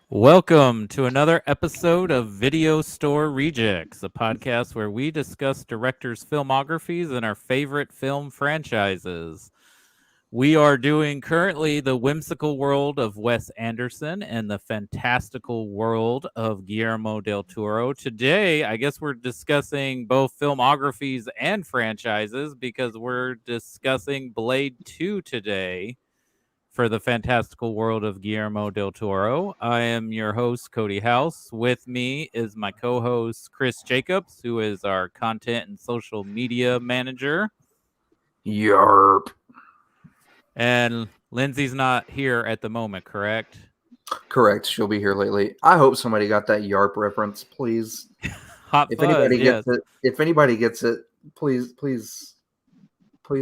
Welcome to another episode of Video Store Rejects, a podcast where we discuss directors' filmographies and our favorite film franchises. We are doing currently the whimsical world of Wes Anderson and the fantastical world of Guillermo Del Toro. Today, I guess we're discussing both filmographies and franchises because we're discussing Blade 2 today for the fantastical world of Guillermo del Toro. I am your host, Cody House. With me is my co host, Chris Jacobs, who is our content and social media manager. Yarp. And Lindsay's not here at the moment, correct? Correct. She'll be here lately. I hope somebody got that Yarp reference, please. Hot If fuzz, anybody yes. gets it, please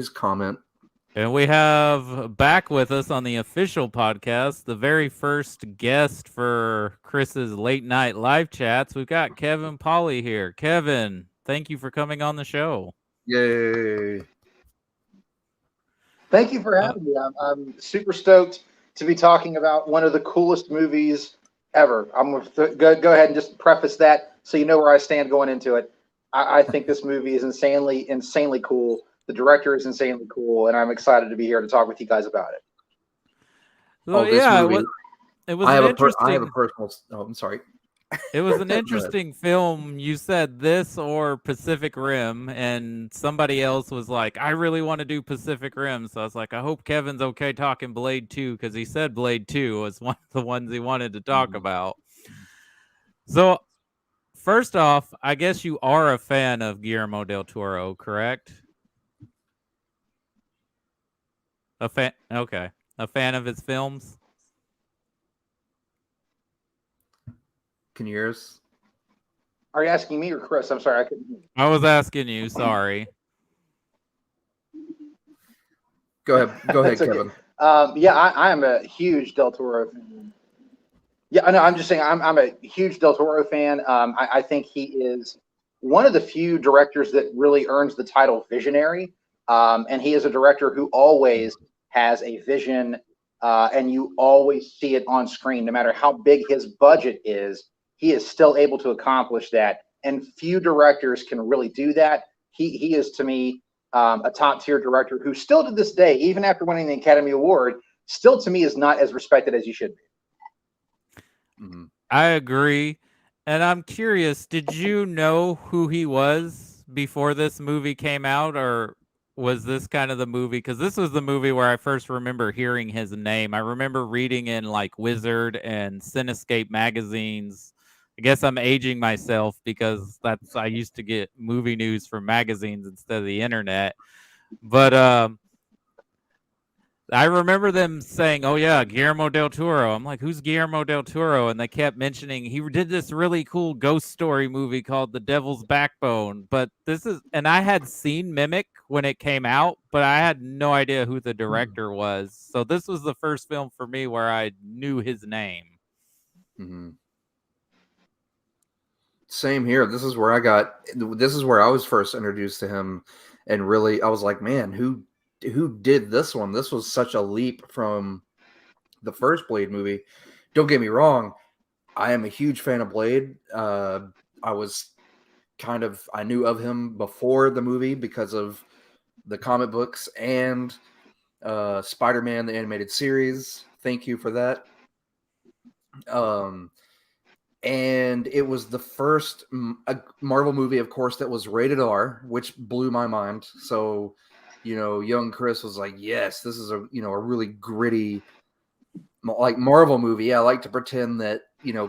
comment. And we have back with us on the official podcast, the very first guest for Chris's late night live chats. We've got Kevin Pauley here. Kevin, thank you for coming on the show. Yay. Thank you for having me. I'm super stoked to be talking about one of the coolest movies ever. I'm going to go ahead and just preface that so you know where I stand going into it. I think this movie is insanely cool. The director is insanely cool, and I'm excited to be here to talk with you guys about it. Well, this yeah, movie. it was I an have interesting. a personal. Oh, I'm sorry. It was an Go ahead. interesting film. You said this or Pacific Rim, and somebody else was like, "I really want to do Pacific Rim." So I was like, "I hope Kevin's okay talking Blade 2 because he said Blade 2 was one of the ones he wanted to talk about." So first off, I guess you are a fan of Guillermo del Toro, correct? A fan, okay. A fan of his films? Can you hear us? Are you asking me or Chris? I'm sorry, I couldn't hear you. I was asking you, sorry. Go ahead, That's okay. Kevin. I am a huge Del Toro fan. Yeah, I know. I'm just saying I'm a huge Del Toro fan. I think he is one of the few directors that really earns the title visionary. And he is a director who always has a vision, and you always see it on screen. No matter how big his budget is, he is still able to accomplish that. And few directors can really do that. He is, to me, a top tier director who still to this day, even after winning the Academy Award, still to me is not as respected as he should be. I agree. And I'm curious, did you know who he was before this movie came out, or was this kind of the movie? Because this was the movie where I first remember hearing his name. I remember reading in like Wizard and Cinescape magazines. I guess I'm aging myself because I used to get movie news from magazines instead of the internet. But I remember them saying, "Oh yeah, Guillermo del Toro." I'm like, "Who's Guillermo del Toro?" And they kept mentioning he did this really cool ghost story movie called The Devil's Backbone. But and I had seen Mimic when it came out, but I had no idea who the director was. So this was the first film for me where I knew his name. Mm-hmm. Same here. This is where I was first introduced to him, and really, I was like, man, who did this one? This was such a leap from the first Blade movie. Don't get me wrong, I am a huge fan of Blade. I knew of him before the movie because of the comic books and Spider-Man the animated series. Thank you for that. And it was the first Marvel movie, of course, that was rated R, which blew my mind. So, young Chris was like, yes, this is a really gritty, like Marvel movie. I like to pretend that,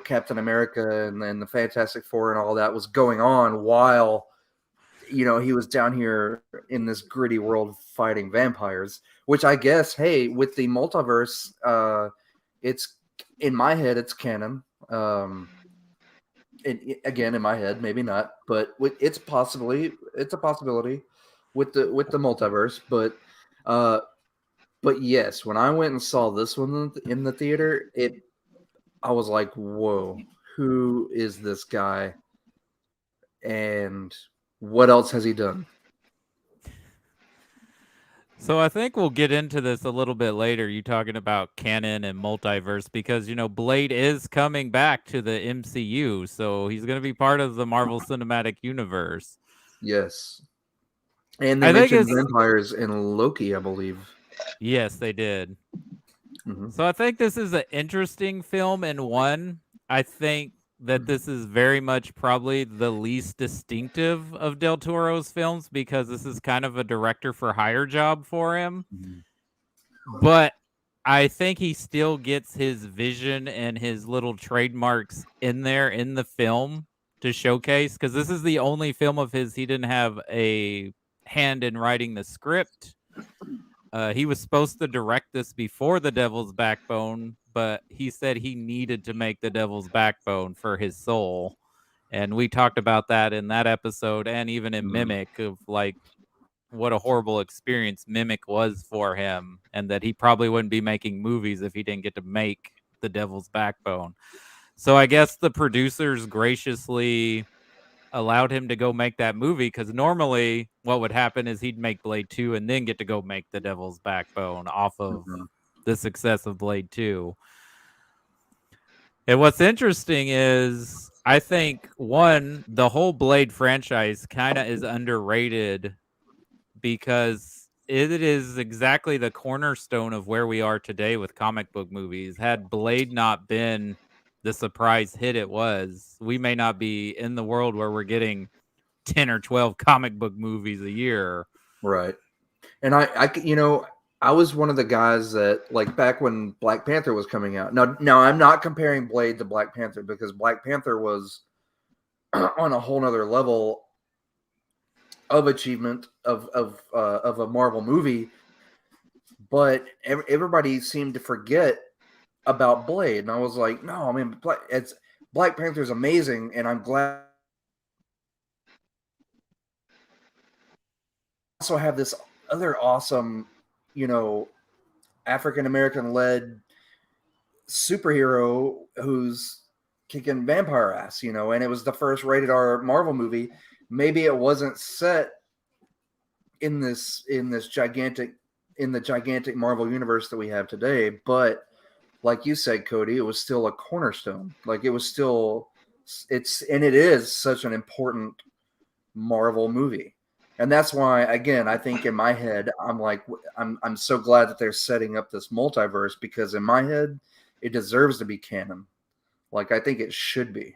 Captain America and then the Fantastic Four and all that was going on while, he was down here in this gritty world fighting vampires, which I guess, hey, with the multiverse, it's in my head, it's canon. Again, in my head, maybe not, but it's a possibility with the multiverse. But yes, when I went and saw this one in the theater, I was like, whoa, who is this guy? And what else has he done? So I think we'll get into this a little bit later. You talking about canon and multiverse because Blade is coming back to the MCU, so he's going to be part of the Marvel Cinematic Universe. Yes. And they I think mentioned it's vampires in Loki, I believe. yes, they did. Hmm. So I think this is an interesting film, and one I think that this is very much probably the least distinctive of Del Toro's films because this is kind of a director for hire job for him. But I think he still gets his vision and his little trademarks in there in the film to showcase because this is the only film of his he didn't have a hand in writing the script. He was supposed to direct this before The Devil's Backbone, but he said he needed to make The Devil's Backbone for his soul. And we talked about that in that episode and even in Mimic of like what a horrible experience Mimic was for him and that he probably wouldn't be making movies if he didn't get to make The Devil's Backbone. So I guess the producers graciously allowed him to go make that movie because normally what would happen is he'd make Blade 2 and then get to go make The Devil's Backbone off of the success of Blade 2. And what's interesting is I think one, the whole Blade franchise kind of is underrated because it is exactly the cornerstone of where we are today with comic book movies. Had Blade not been the surprise hit it was, we may not be in the world where we're getting 10 or 12 comic book movies a year. Right. And I was one of the guys that, like, back when Black Panther was coming out. Now I'm not comparing Blade to Black Panther because Black Panther was on a whole nother level of achievement of a Marvel movie, but everybody seemed to forget about Blade, and I was like, no, I mean, Black Panther is amazing, and I'm glad. Also have this other awesome, African American led superhero who's kicking vampire ass, and it was the first rated R Marvel movie. Maybe it wasn't set in the gigantic Marvel universe that we have today, but like you said, Cody, it was still a cornerstone. Like it is such an important Marvel movie. And that's why, again, I think in my head, I'm so glad that they're setting up this multiverse because in my head, it deserves to be canon. Like I think it should be.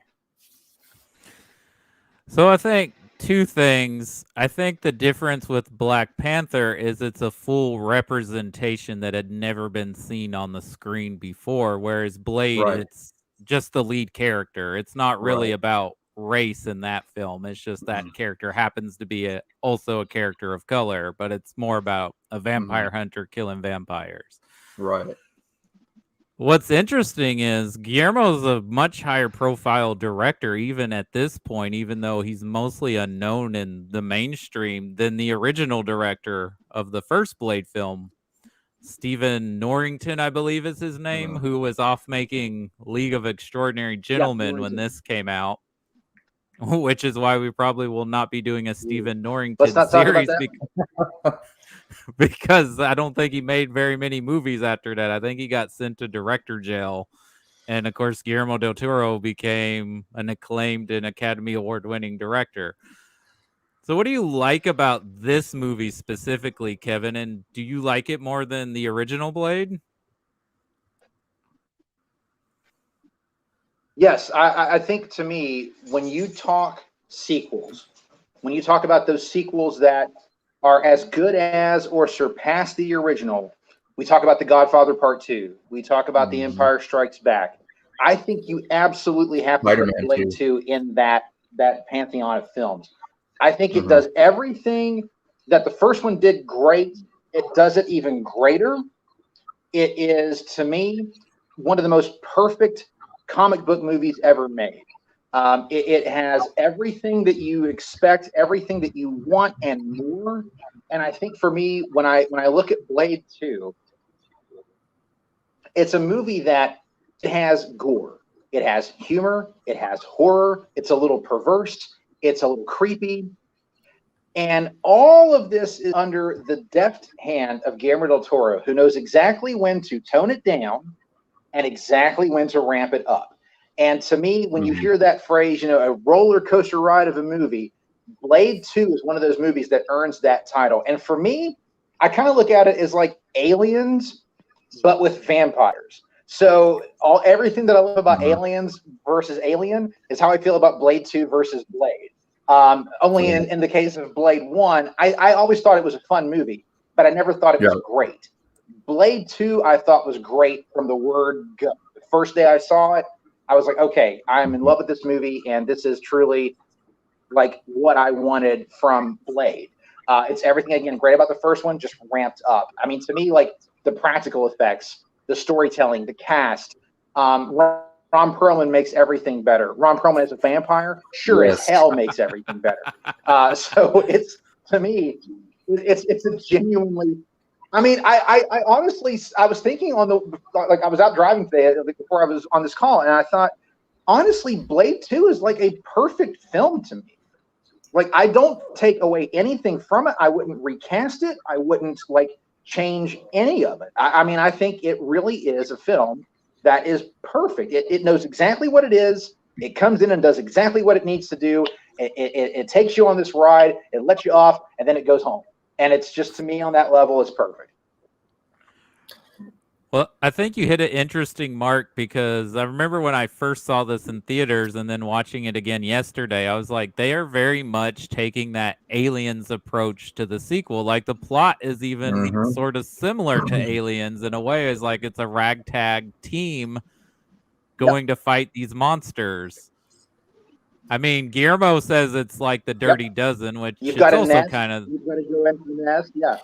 So I think two things. I think the difference with Black Panther is it's a full representation that had never been seen on the screen before, whereas Blade, Right. it's just the lead character. It's not really Right. about race in that film. It's just that character happens to be also a character of color, but it's more about a vampire hunter killing vampires. Right. What's interesting is Guillermo's a much higher profile director, even at this point, even though he's mostly unknown in the mainstream than the original director of the first Blade film, Stephen Norrington, I believe is his name, who was off making League of Extraordinary Gentlemen when this came out, which is why we probably will not be doing a Stephen Norrington Let's not talk about series because I don't think he made very many movies after that. I think he got sent to director jail. And of course, Guillermo Del Toro became an acclaimed and Academy Award winning director. So, what do you like about this movie specifically, Kevin? And do you like it more than the original Blade? Yes, I think to me, when you talk sequels, when you talk about those sequels that are as good as or surpass the original, we talk about The Godfather Part 2. We talk about The Empire Strikes Back. I think you absolutely have to Spider-Man put Blade 2 in that pantheon of films. I think it Mhm. does everything that the first one did great. It does it even greater. It is, to me, one of the most perfect comic book movies ever made. It has everything that you expect, everything that you want, and more. And I think for me, when I look at Blade 2, it's a movie that has gore, it has humor, it has horror, it's a little perverse, it's a little creepy. And all of this is under the deft hand of Guillermo Del Toro, who knows exactly when to tone it down and exactly when to ramp it up. And to me, when you hear that phrase, a roller coaster ride of a movie, Blade 2 is one of those movies that earns that title. And for me, I kind of look at it as like Aliens, but with vampires. So everything that I love about Aliens versus Alien is how I feel about Blade 2 versus Blade. Only in the case of Blade 1, I always thought it was a fun movie, but I never thought it was great. Blade 2, I thought was great from the word go. The first day I saw it, I was like, okay, I'm in love with this movie, and this is truly like what I wanted from Blade. It's everything, again, great about the first one, just ramped up. I mean, to me, like the practical effects, the storytelling, the cast, Ron Perlman makes everything better. Ron Perlman as a vampire, sure as hell makes everything better. So it's, to me, it's a genuinely. I mean, I honestly, I was thinking I was out driving today before I was on this call, and I thought, honestly, Blade 2 is like a perfect film to me. Like, I don't take away anything from it. I wouldn't recast it. I wouldn't change any of it. I mean, I think it really is a film that is perfect. It knows exactly what it is. It comes in and does exactly what it needs to do. It takes you on this ride. It lets you off, and then it goes home. And it's just, to me, on that level, it's perfect. Well, I think you hit an interesting mark, because I remember when I first saw this in theaters and then watching it again yesterday, I was like, they are very much taking that Aliens approach to the sequel. Like, the plot is even sort of similar to Aliens in a way, as like it's a ragtag team going to fight these monsters. I mean, Guillermo says it's like the Dirty Dozen, which you've got also kind of. You've got to go into the nest, yeah.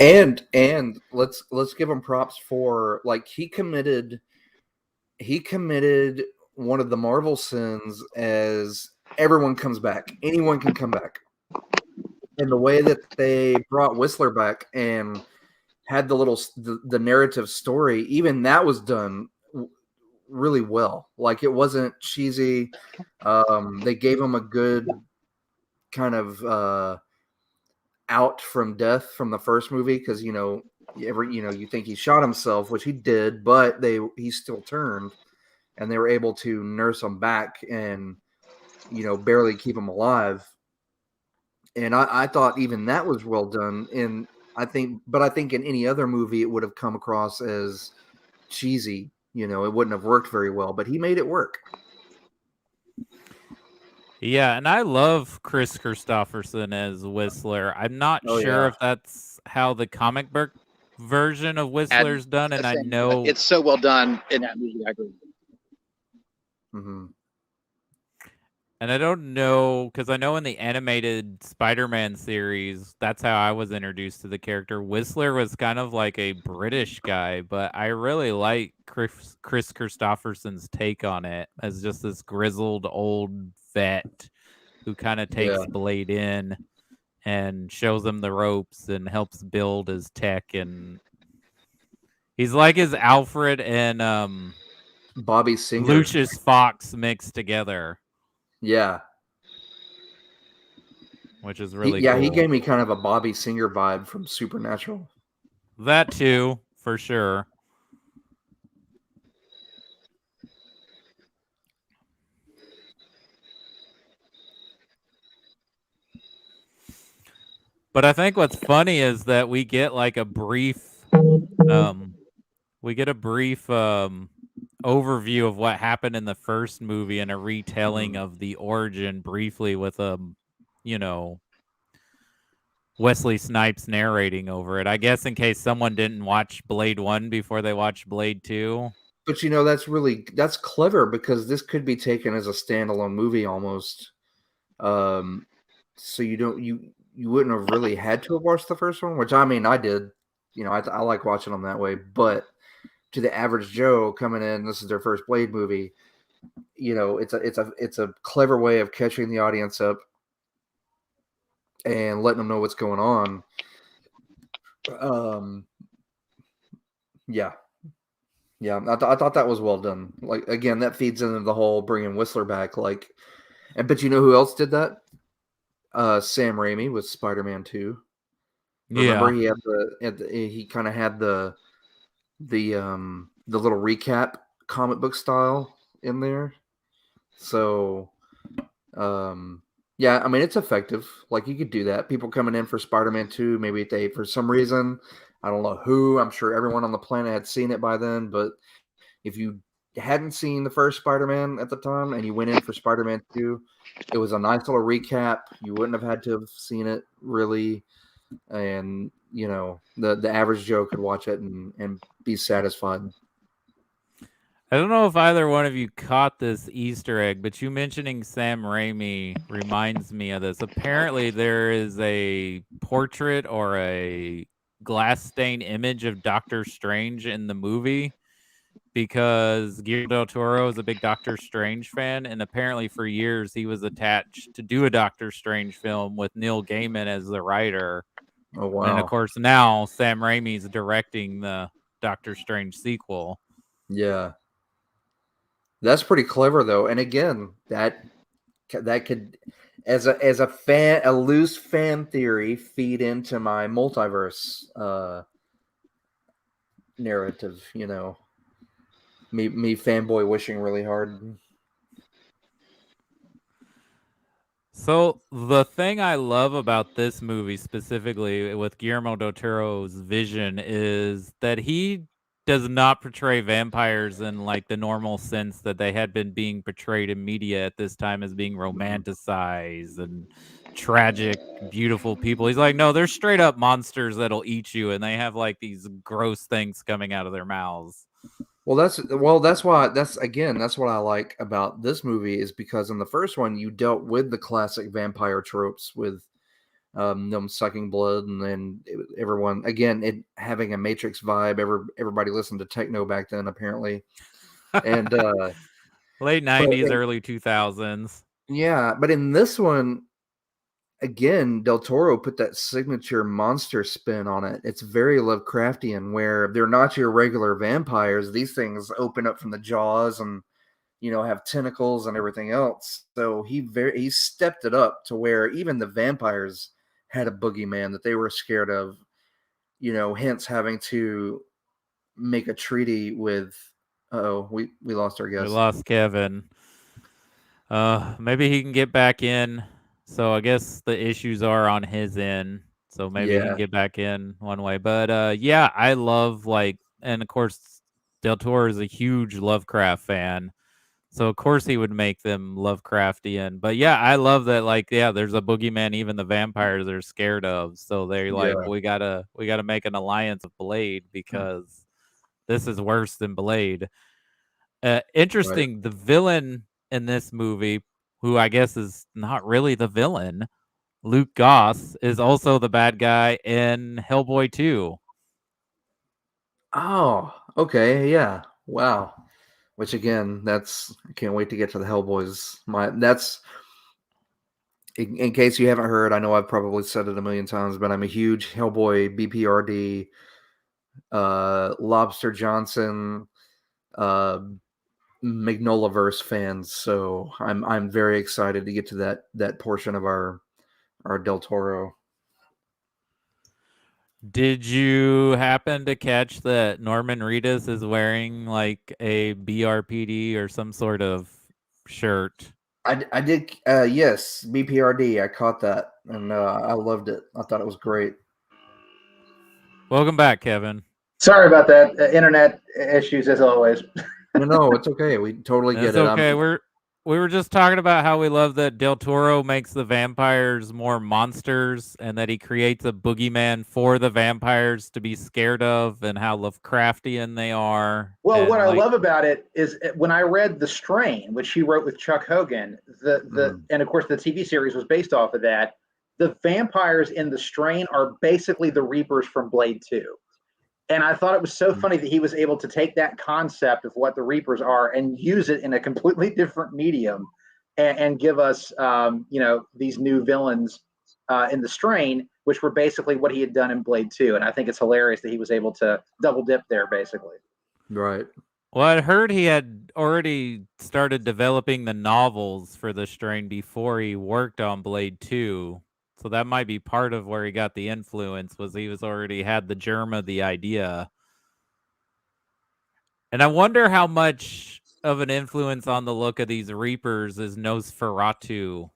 And let's give him props for, like, he committed one of the Marvel sins, as everyone comes back. Anyone can come back. And the way that they brought Whistler back and had the narrative story, even that was done really well. Like, it wasn't cheesy. They gave him a good kind of out from death from the first movie, because you think he shot himself, which he did, but he still turned, and they were able to nurse him back and barely keep him alive. And I thought even that was well done. And I think in any other movie it would have come across as cheesy. It wouldn't have worked very well, but he made it work. Yeah, and I love Chris Christopherson as Whistler. I'm not sure if that's how the comic book version of Whistler's done, and I know it's so well done in that movie. I agree. Mm-hmm. And I don't know, because I know in the animated Spider-Man series, that's how I was introduced to the character. Whistler was kind of like a British guy, but I really like Chris Christopherson's take on it as just this grizzled old vet who kind of takes Blade in and shows him the ropes and helps build his tech. And he's like his Alfred and Bobby Singer, Lucius Fox mixed together. Yeah. Which is really cool. He gave me kind of a Bobby Singer vibe from Supernatural. That too, for sure. But I think what's funny is that we get like a brief overview of what happened in the first movie and a retelling of the origin briefly with Wesley Snipes narrating over it. I guess in case someone didn't watch Blade 1 before they watched Blade 2. But that's clever, because this could be taken as a standalone movie almost. So you wouldn't have really had to have watched the first one, which I mean I did. I like watching them that way, but to the average Joe coming in, this is their first Blade movie. It's a clever way of catching the audience up and letting them know what's going on. Yeah. I thought that was well done. Like, again, that feeds into the whole bringing Whistler back. Like, but you know who else did that? Sam Raimi with Spider-Man 2. Yeah. Remember he kind of had the little recap comic book style in there. So yeah, I mean it's effective. Like you could do that. People coming in for Spider-Man 2, maybe they for some reason, I don't know who, I'm sure everyone on the planet had seen it by then, but if you hadn't seen the first Spider-Man at the time and you went in for Spider-Man 2, it was a nice little recap. You wouldn't have had to have seen it really, and the average Joe could watch it and be satisfied. I don't know if either one of you caught this Easter egg, but you mentioning Sam Raimi reminds me of this. Apparently, there is a portrait or a glass stained image of Doctor Strange in the movie because Guillermo Del Toro is a big Doctor Strange fan, and apparently for years he was attached to do a Doctor Strange film with Neil Gaiman as the writer. Oh And of wow. course now Sam Raimi's directing the Doctor Strange sequel. Yeah. That's pretty clever though. And again, that could as a loose fan theory feed into my multiverse narrative, Me fanboy wishing really hard. So the thing I love about this movie specifically with Guillermo del Toro's vision is that he does not portray vampires in like the normal sense that they had been being portrayed in media at this time as being romanticized and tragic, beautiful people. He's like, no, they're straight up monsters that'll eat you, and they have like these gross things coming out of their mouths. Well, that's what I like about this movie is because in the first one you dealt with the classic vampire tropes with them sucking blood and then everyone again it having a Matrix vibe. Everybody listened to techno back then apparently, and Late but 90s, early 2000s. yeah, but in this one again, Del Toro put that signature monster spin on it. It's very Lovecraftian, where they're not your regular vampires. These things open up from the jaws and have tentacles and everything else. So he stepped it up to where even the vampires had a boogeyman that they were scared of. Hence having to make a treaty with. Oh, we lost our We guest. lost Kevin. Maybe he can get back in. So I guess the issues are on his end. So maybe he can Yeah, get back in one way. But yeah, I love and of course Del Toro is a huge Lovecraft fan. So of course he would make them Lovecraftian. But yeah, I love that there's a boogeyman even the vampires are scared of. So they're like, yeah, we gotta make an alliance with Blade because this is worse than Blade. right. Interesting, the villain in this movie, who I guess is not really the villain, Luke Goss, is also the bad guy in Hellboy 2. Oh, okay, yeah. Wow. Which again, I can't wait to get to the Hellboys. That's in case you haven't heard. I know I've probably said it a million times, but I'm a huge Hellboy BPRD, Lobster Johnson, uh, Magnolaverse fans. So I'm very excited to get to that portion of our Del Toro. Did you happen to catch that Norman Reedus is wearing like a BRPD or some sort of shirt? I did yes, BPRD. I caught that and I loved it. I thought it was great. Welcome back, Kevin. Sorry about that. Internet issues as always. No, it's okay. We totally get It's it. okay. We were just talking about how we love that Del Toro makes the vampires more monsters and that he creates a boogeyman for the vampires to be scared of and how Lovecraftian they are. Well, what And I love about it is when I read The Strain, which he wrote with Chuck Hogan, and of course the TV series was based off of that. The vampires in The Strain are basically the Reapers from Blade 2. And I thought it was so funny that he was able to take that concept of what the Reapers are and use it in a completely different medium and give us, these new villains in The Strain, which were basically what he had done in Blade 2. And I think it's hilarious that he was able to double dip there, basically. Right. well, I heard he had already started developing the novels for the strain before he worked on Blade 2. So that might be part of where he got the influence, was he was already had the germ of the idea. And I wonder how much of an influence on the look of these Reapers is Nosferatu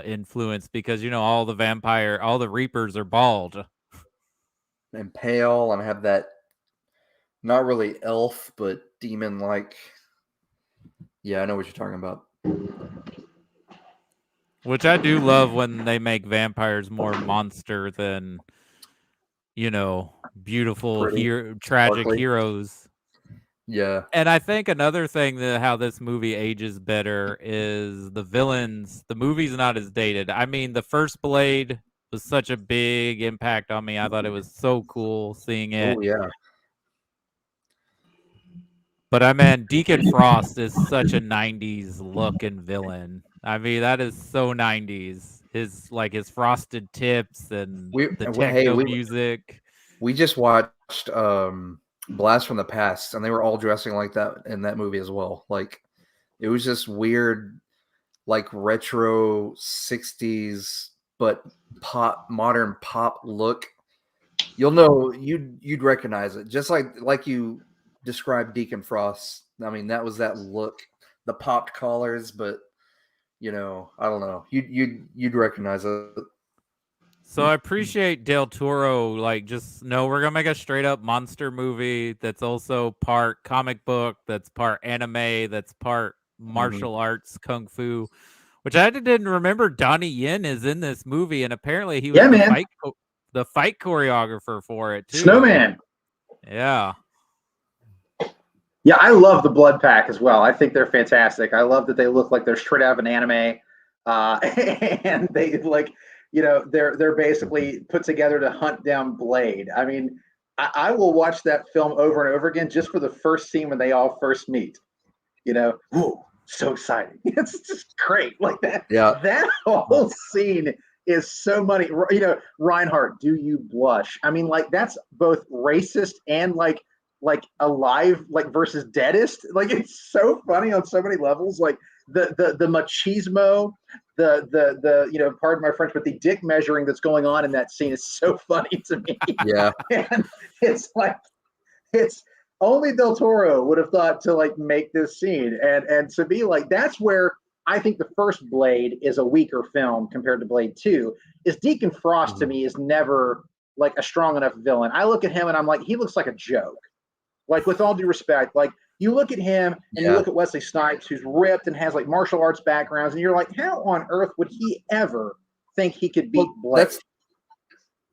influence, because all the Reapers are bald and pale and have that not really elf but demon like. Yeah, I know what you're talking about. which I do love when they make vampires more monster than beautiful Pretty tragic sparkly. heroes. Yeah. And I think another thing that how this movie ages better is the villains. The movie's not as dated. I mean, the first Blade was such a big impact on me. I thought it was so cool seeing it. Oh yeah. But I mean, Deacon Frost is such a 90s look and villain. I mean, that is so 90s. His frosted tips and the techno music. We just watched Blast from the Past, and they were all dressing like that in that movie as well. Like, it was just weird, like retro 60s but modern pop look. You'll know, you'd recognize it, just like you described Deacon Frost. I mean, that was that look, the popped collars, but I don't know, you'd recognize it. So I appreciate Del Toro, like, just no, we're gonna make a straight up monster movie that's also part comic book, that's part anime, that's part martial arts, kung fu, which I didn't remember Donnie Yen is in this movie, and apparently he was the fight choreographer for it too. Snowman. Yeah. Yeah, I love the Blood Pack as well. I think they're fantastic. I love that they look like they're straight out of an anime, and they they're basically put together to hunt down Blade. I mean, I will watch that film over and over again just for the first scene when they all first meet. Ooh, so exciting! It's just great, like that. Yeah, that whole scene is so money. Reinhardt, do you blush? I mean, like, that's both racist and like alive, like, versus deadest. Like, it's so funny on so many levels. Like the machismo, the pardon my French, but the dick measuring that's going on in that scene is so funny to me. Yeah. And it's only Del Toro would have thought to like make this scene, and to be like, that's where I think the first Blade is a weaker film compared to Blade 2. Is Deacon Frost to me is never like a strong enough villain. I look at him and I'm like, he looks like a joke. Like, with all due respect, like, you look at him and you look at Wesley Snipes, who's ripped and has like martial arts backgrounds, and you're like, how on earth would he ever think he could beat Blade?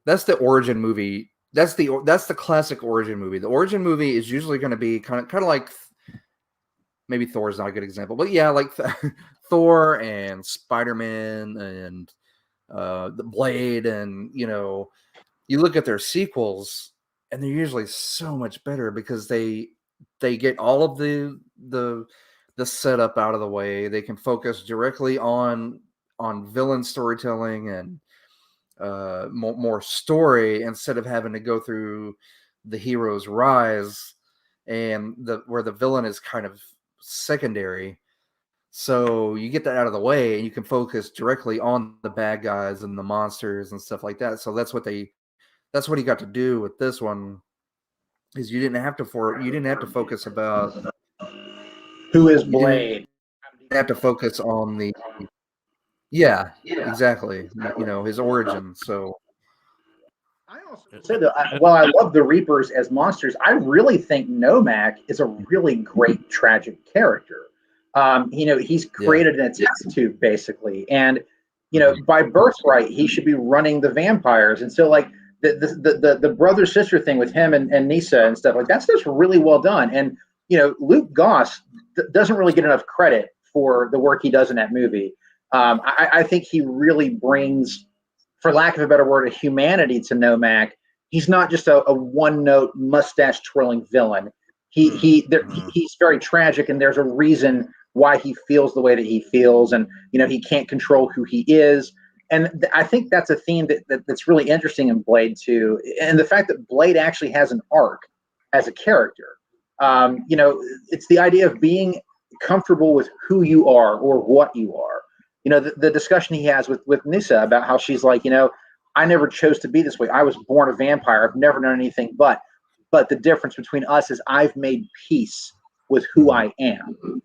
That's the origin movie. That's the classic origin movie. The origin movie is usually going to be kind of like, maybe Thor's not a good example, but yeah, like Thor and Spider-Man and the Blade, and you look at their sequels and they're usually so much better because they get all of the setup out of the way. They can focus directly on villain storytelling and more story, instead of having to go through the hero's rise and where the villain is kind of secondary. So you get that out of the way and you can focus directly on the bad guys and the monsters and stuff like that. So that's what he got to do with this one, is you didn't have to focus about who is Blade. You didn't have to focus on the exactly, his origin. So I also said that while I love the Reapers as monsters, I really think Nomak is a really great tragic character. He's created in a test tube basically, and by birthright he should be running the vampires, and so like the brother sister thing with him and Nisa and stuff like that's just really well done. And Luke Goss doesn't really get enough credit for the work he does in that movie. I think he really brings, for lack of a better word, a humanity to Nomak. He's not just a one-note mustache twirling villain. He's very tragic, and there's a reason why he feels the way that he feels, and he can't control who he is. And I think that's a theme that's really interesting in Blade 2, and the fact that Blade actually has an arc as a character. You know, it's the idea of being comfortable with who you are or what you are. You know, the discussion he has with Nissa about how she's like, you know, I never chose to be this way. I was born a vampire. I've never known anything but the difference between us is I've made peace with who I am.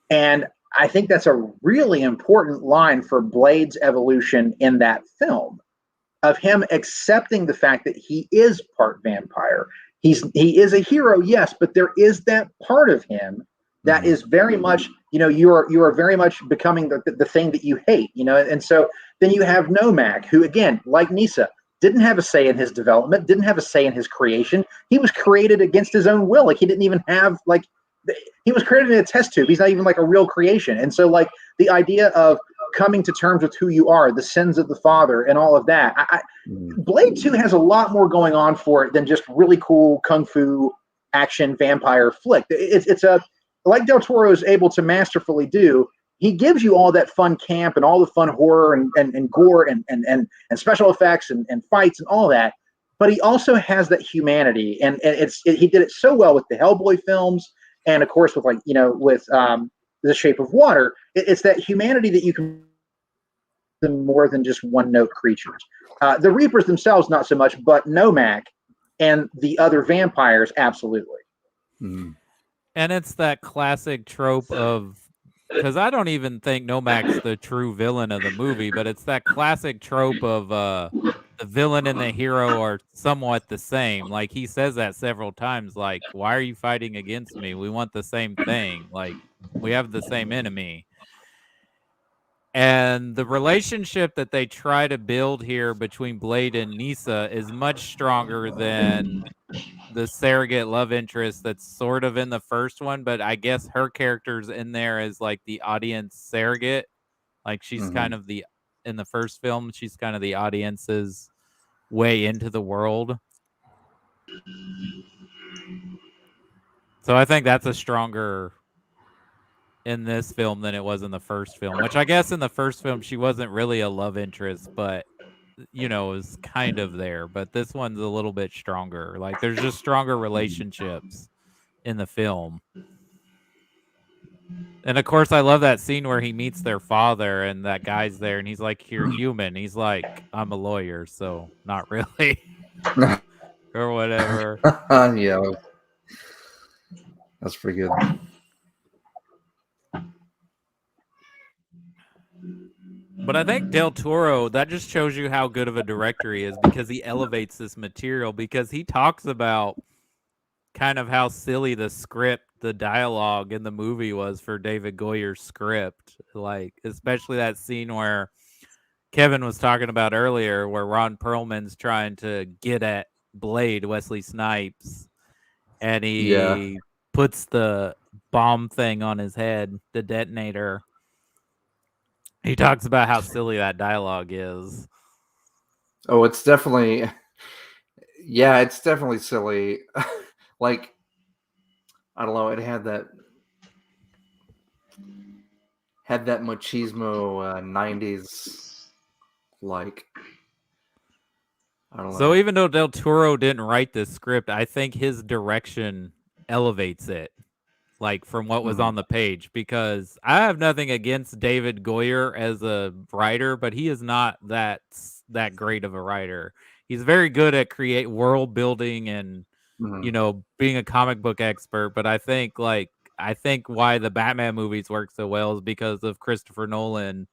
And I think that's a really important line for Blade's evolution in that film, of him accepting the fact that he is part vampire. He is a hero, yes, but there is that part of him that is very much, you know, you are very much becoming the thing that you hate, you know. And so then you have Nomak, who again, like Nissa, didn't have a say in his development, didn't have a say in his creation. He was created against his own will. Like he didn't even have like he was created in a test tube. He's not even like a real creation. And so like the idea of coming to terms with who you are, the sins of the father, and all of that. Blade 2 has a lot more going on for it than just really cool kung fu action vampire flick. It's a like Del Toro is able to masterfully do. He gives you all that fun camp and all the fun horror and gore and special effects and fights and all that. But he also has that humanity, and he did it so well with the Hellboy films, and of course with like with The Shape of Water. It's that humanity that you can more than just one note creatures. The Reapers themselves, not so much, but Nomak and the other vampires, absolutely. And it's that classic trope of, because I don't even think Nomak's the true villain of the movie, but it's that classic trope of the villain and the hero are somewhat the same. Like he says that several times, like, why are you fighting against me? We want the same thing. Like we have the same enemy. And the relationship that they try to build here between Blade and Nissa is much stronger than the surrogate love interest that's sort of in the first one, but I guess her character's in there as like the audience surrogate. Like she's kind of in the first film, she's kind of the audience's way into the world. So I think that's a stronger in this film than it was in the first film, which I guess in the first film she wasn't really a love interest, but is kind of there. But this one's a little bit stronger. Like there's just stronger relationships in the film. And of course I love that scene where he meets their father and that guy's there and he's like, "You're human." He's like, "I'm a lawyer, so not really." Or whatever. Yeah. That's pretty good. But I think Del Toro, that just shows you how good of a director he is, because he elevates this material, because he talks about kind of how silly the dialogue in the movie was for David Goyer's script. Like, especially that scene where Kevin was talking about earlier, where Ron Perlman's trying to get at Blade, Wesley Snipes, and he puts the bomb thing on his head, the detonator. He talks about how silly that dialogue is. Oh, it's definitely, it's definitely silly. Like, I don't know, it had that machismo 90s, like, I don't know. So even though Del Toro didn't write this script, I think his direction elevates it, like from what was on the page, because I have nothing against David Goyer as a writer, but he is not that great of a writer. He's very good at world building and being a comic book expert, but I think why the Batman movies work so well is because of Christopher Nolan's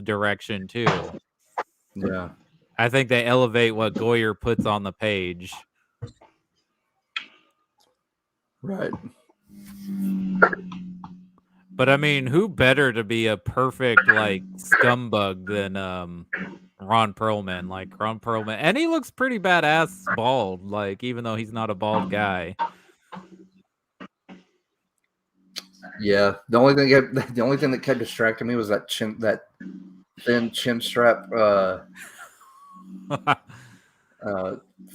direction too. Yeah. I think they elevate what Goyer puts on the page. Right. But I mean, who better to be a perfect like scumbug than Ron Perlman? Like Ron Perlman, and he looks pretty badass bald. Like even though he's not a bald guy. Yeah. The only thing that kept distracting me was that thin chin strap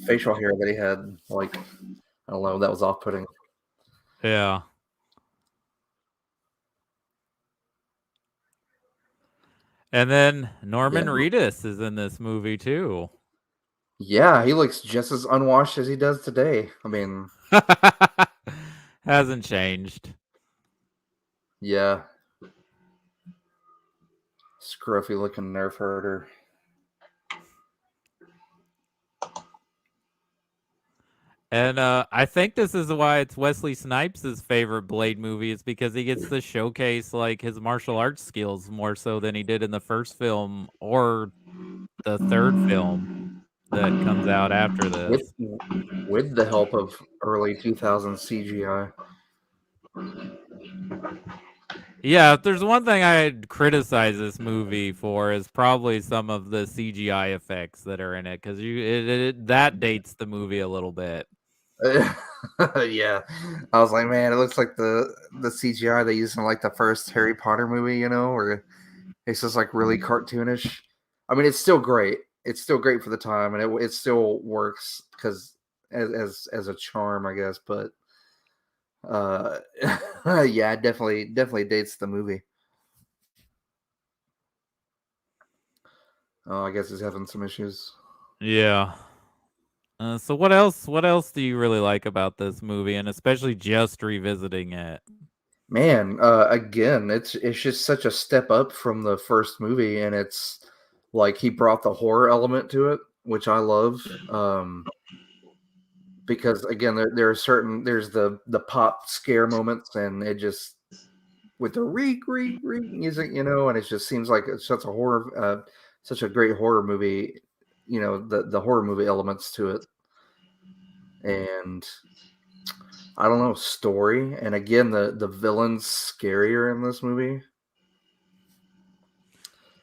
facial hair that he had. Like, I don't know, that was off-putting. Yeah. And then Norman Reedus is in this movie too. Yeah, he looks just as unwashed as he does today. I mean, Hasn't changed. Yeah. Scruffy looking nerf herder. And I think this is why it's Wesley Snipes' favorite Blade movie is because he gets to showcase like his martial arts skills more so than he did in the first film or the third film that comes out after this. With the help of early 2000s CGI. Yeah, if there's one thing I'd criticize this movie for is probably some of the CGI effects that are in it because that dates the movie a little bit. Yeah, I was like, man, it looks like the CGI they used in like the first Harry Potter movie, where it's just like really cartoonish. I mean, it's still great. It's still great for the time, and it still works because as a charm, I guess. But yeah, it definitely dates the movie. Oh, I guess he's having some issues. Yeah. So what else? What else do you really like about this movie, and especially just revisiting it? Man, again, it's just such a step up from the first movie, and it's like he brought the horror element to it, which I love. Because again, there's the pop scare moments, and it just with the reek music, and it just seems like it's such a horror, such a great horror movie. The horror movie elements to it, and I don't know, story, and again, the villain's scarier in this movie.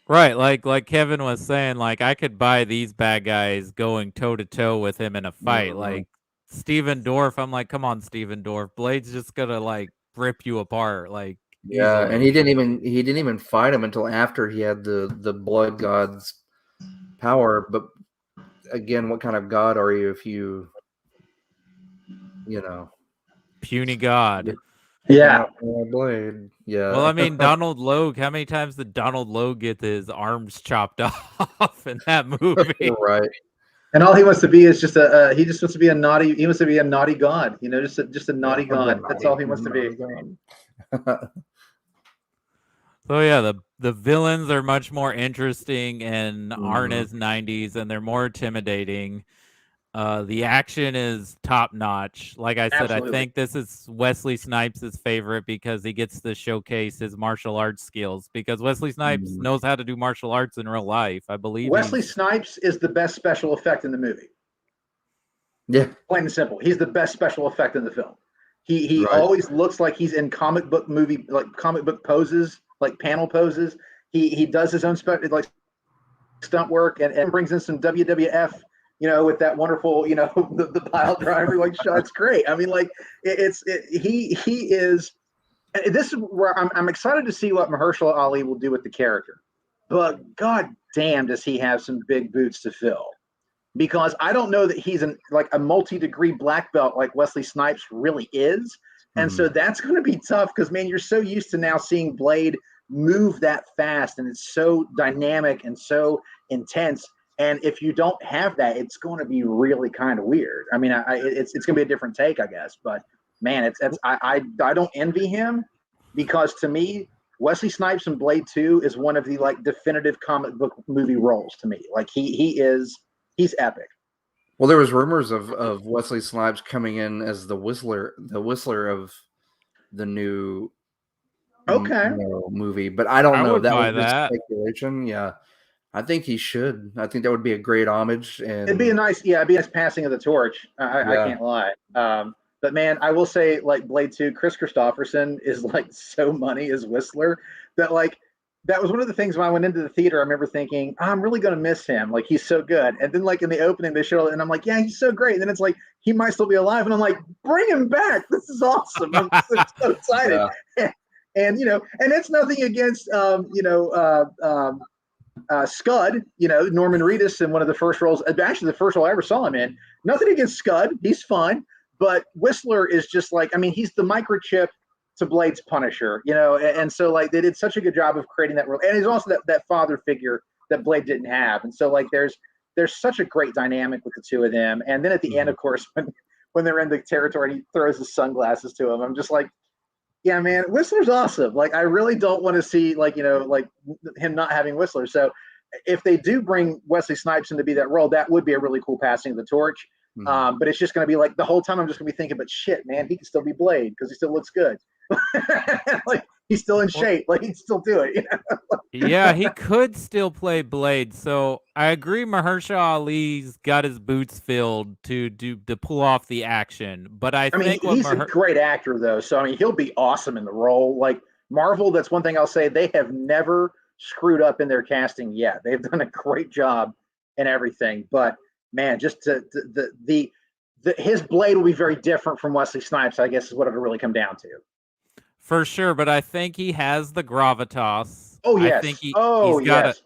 Right, like Kevin was saying, like I could buy these bad guys going toe to toe with him in a fight. Mhm. Like Steven Dorff, I'm like, come on, Steven Dorff, Blade's just gonna like rip you apart, like Yeah, and easily. he didn't even fight him until after he had the blood god's power. But again, what kind of god are you if you know Puny God. you Yeah. cannot fly a blade? Well, Yeah, I mean, Donald Logue. How many times did Donald Logue get his arms chopped off in that movie? right. And all he wants to be is just he just wants to be a naughty. He wants to be a naughty god. Just a naughty Yeah, god. That's all he wants to be. god. So yeah, the villains are much more interesting and aren't Mhm. as 90s, and they're more intimidating. The action is top notch. Like I said, I Absolutely. think this is Wesley Snipes' favorite because he gets to showcase his martial arts skills. Because Wesley Snipes Mhm. knows how to do martial arts in real life. I believe Wesley he's Snipes is the best special effect in the movie. Yeah, Plain and simple. He's the best special effect in the film. He right. always looks like he's in comic book poses, like panel poses. He does his own like stunt work and brings in some WWF, with that wonderful, the pile driver like shot. It's great. I mean, like he is. This is where I'm excited to see what Mahershala Ali will do with the character. But god damn, does he have some big boots to fill? Because I don't know that he's like a multi-degree black belt like Wesley Snipes really is. And Mhm. so that's going to be tough because, man, you're so used to now seeing Blade move that fast and it's so dynamic and so intense. And if you don't have that, it's going to be really kind of weird. I mean, it's going to be a different take, I guess. But man, I don't envy him because to me, Wesley Snipes in Blade 2 is one of the like definitive comic book movie roles to me. Like he's epic. Well, there was rumors of Wesley Snipes coming in as the whistler of the new Okay. movie, but I don't I know. would That was buy just that. speculation. Yeah, I think he should. I think that would be a great homage. It'd be a And nice, passing of the torch. I yeah, can't lie. But man, I will say, like Blade 2, Chris Christopherson is like so money as Whistler that like that was one of the things when I went into the theater. I remember thinking, I'm really gonna miss him. Like he's so good. And then like in the opening, they show, and I'm like, yeah, he's so great. And then it's like he might still be alive, and I'm like, bring him back. This is awesome. I'm so excited. yeah, And and it's nothing against Scud, Norman Reedus in one of the first roles, actually the first role I ever saw him in. Nothing against Scud, he's fine, but Whistler is just like, I mean, he's the microchip to Blade's Punisher, and so like they did such a good job of creating that role, and he's also that father figure that Blade didn't have, and so like there's such a great dynamic with the two of them, and then at the end, of course, when they're in the territory and he throws his sunglasses to him. I'm just like, yeah, man, Whistler's awesome. Like, I really don't want to see like him not having Whistler. So if they do bring Wesley Snipes in to be that role, that would be a really cool passing of the torch. Mhm. But it's just going to be like the whole time I'm just going to be thinking, but shit, man, he can still be Blade because he still looks good. Like he's still in shape. Like he'd still do it. Yeah, he could still play Blade. So I agree Mahershala Ali's got his boots filled to pull off the action. But I mean, think what he's a great actor though. So I mean, he'll be awesome in the role. Like Marvel, that's one thing I'll say. They have never screwed up in their casting yet. They've done a great job in everything. But man, just his Blade will be very different from Wesley Snipes, I guess is what it'll really come down to. For sure, but I think he has the gravitas. Oh I yes. think Yes.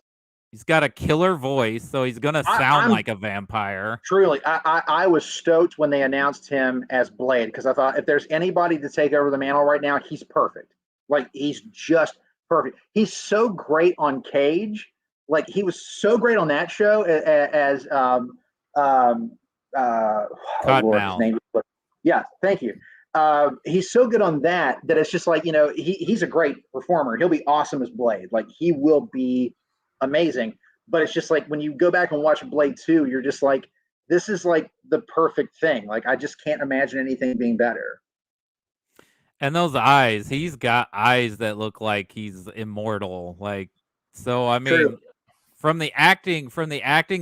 he's got a killer voice, so he's gonna sound like a vampire. Truly, I was stoked when they announced him as Blade because I thought if there's anybody to take over the mantle right now, he's perfect. Like he's just perfect. He's so great on Cage. Like he was so great on that show as his name. Yeah, thank you. He's so good on that it's just like he's a great performer. He'll be awesome as Blade. Like he will be amazing. But it's just like when you go back and watch Blade 2, you're just like, this is like the perfect thing. Like I just can't imagine anything being better. And those eyes, he's got eyes that look like he's immortal. Like so I mean True. from the acting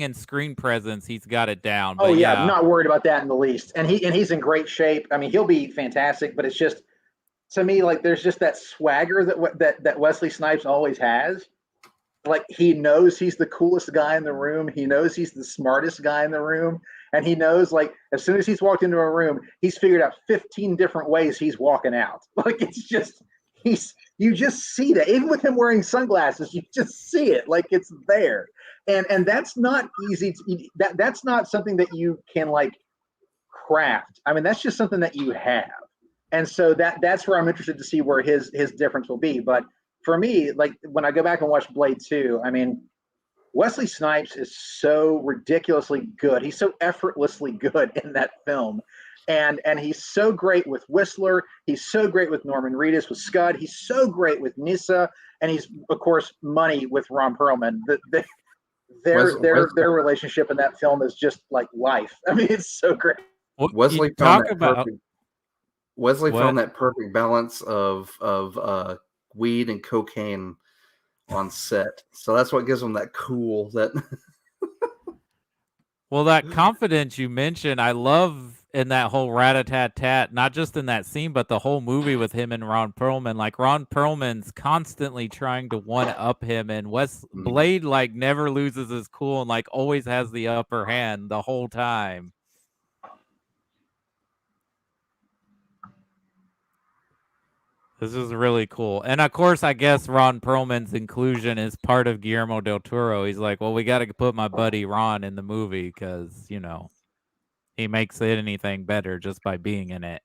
and screen presence, he's got it down. But Oh yeah, I'm not worried about that in the least. And he's in great shape. I mean, he'll be fantastic, but it's just to me like there's just that swagger that Wesley Snipes always has. Like he knows he's the coolest guy in the room. He knows he's the smartest guy in the room. And he knows like as soon as he's walked into a room, he's figured out 15 different ways he's walking out. Like it's just you just see that. Even with him wearing sunglasses, you just see it. Like it's there. And that's not easy that's not something that you can like craft. I mean, that's just something that you have. And so that's where I'm interested to see where his difference will be. But for me, like when I go back and watch Blade 2, I mean, Wesley Snipes is so ridiculously good. He's so effortlessly good in that film. And he's so great with Whistler. He's so great with Norman Reedus, with Scud. He's so great with Nyssa. And he's, of course, money with Ron Perlman. Their relationship in that film is just like life. I mean, it's so great. Wesley found that perfect balance of weed and cocaine on set. So that's what gives him that cool Well, that confidence you mentioned, I love in that whole rat-a-tat-tat, not just in that scene, but the whole movie with him and Ron Perlman. Like Ron Perlman's constantly trying to one-up him, and Blade like never loses his cool and like always has the upper hand the whole time. This is really cool. And of course, I guess Ron Perlman's inclusion is part of Guillermo Del Toro. He's like, well, we got to put my buddy Ron in the movie because, he makes it anything better just by being in it.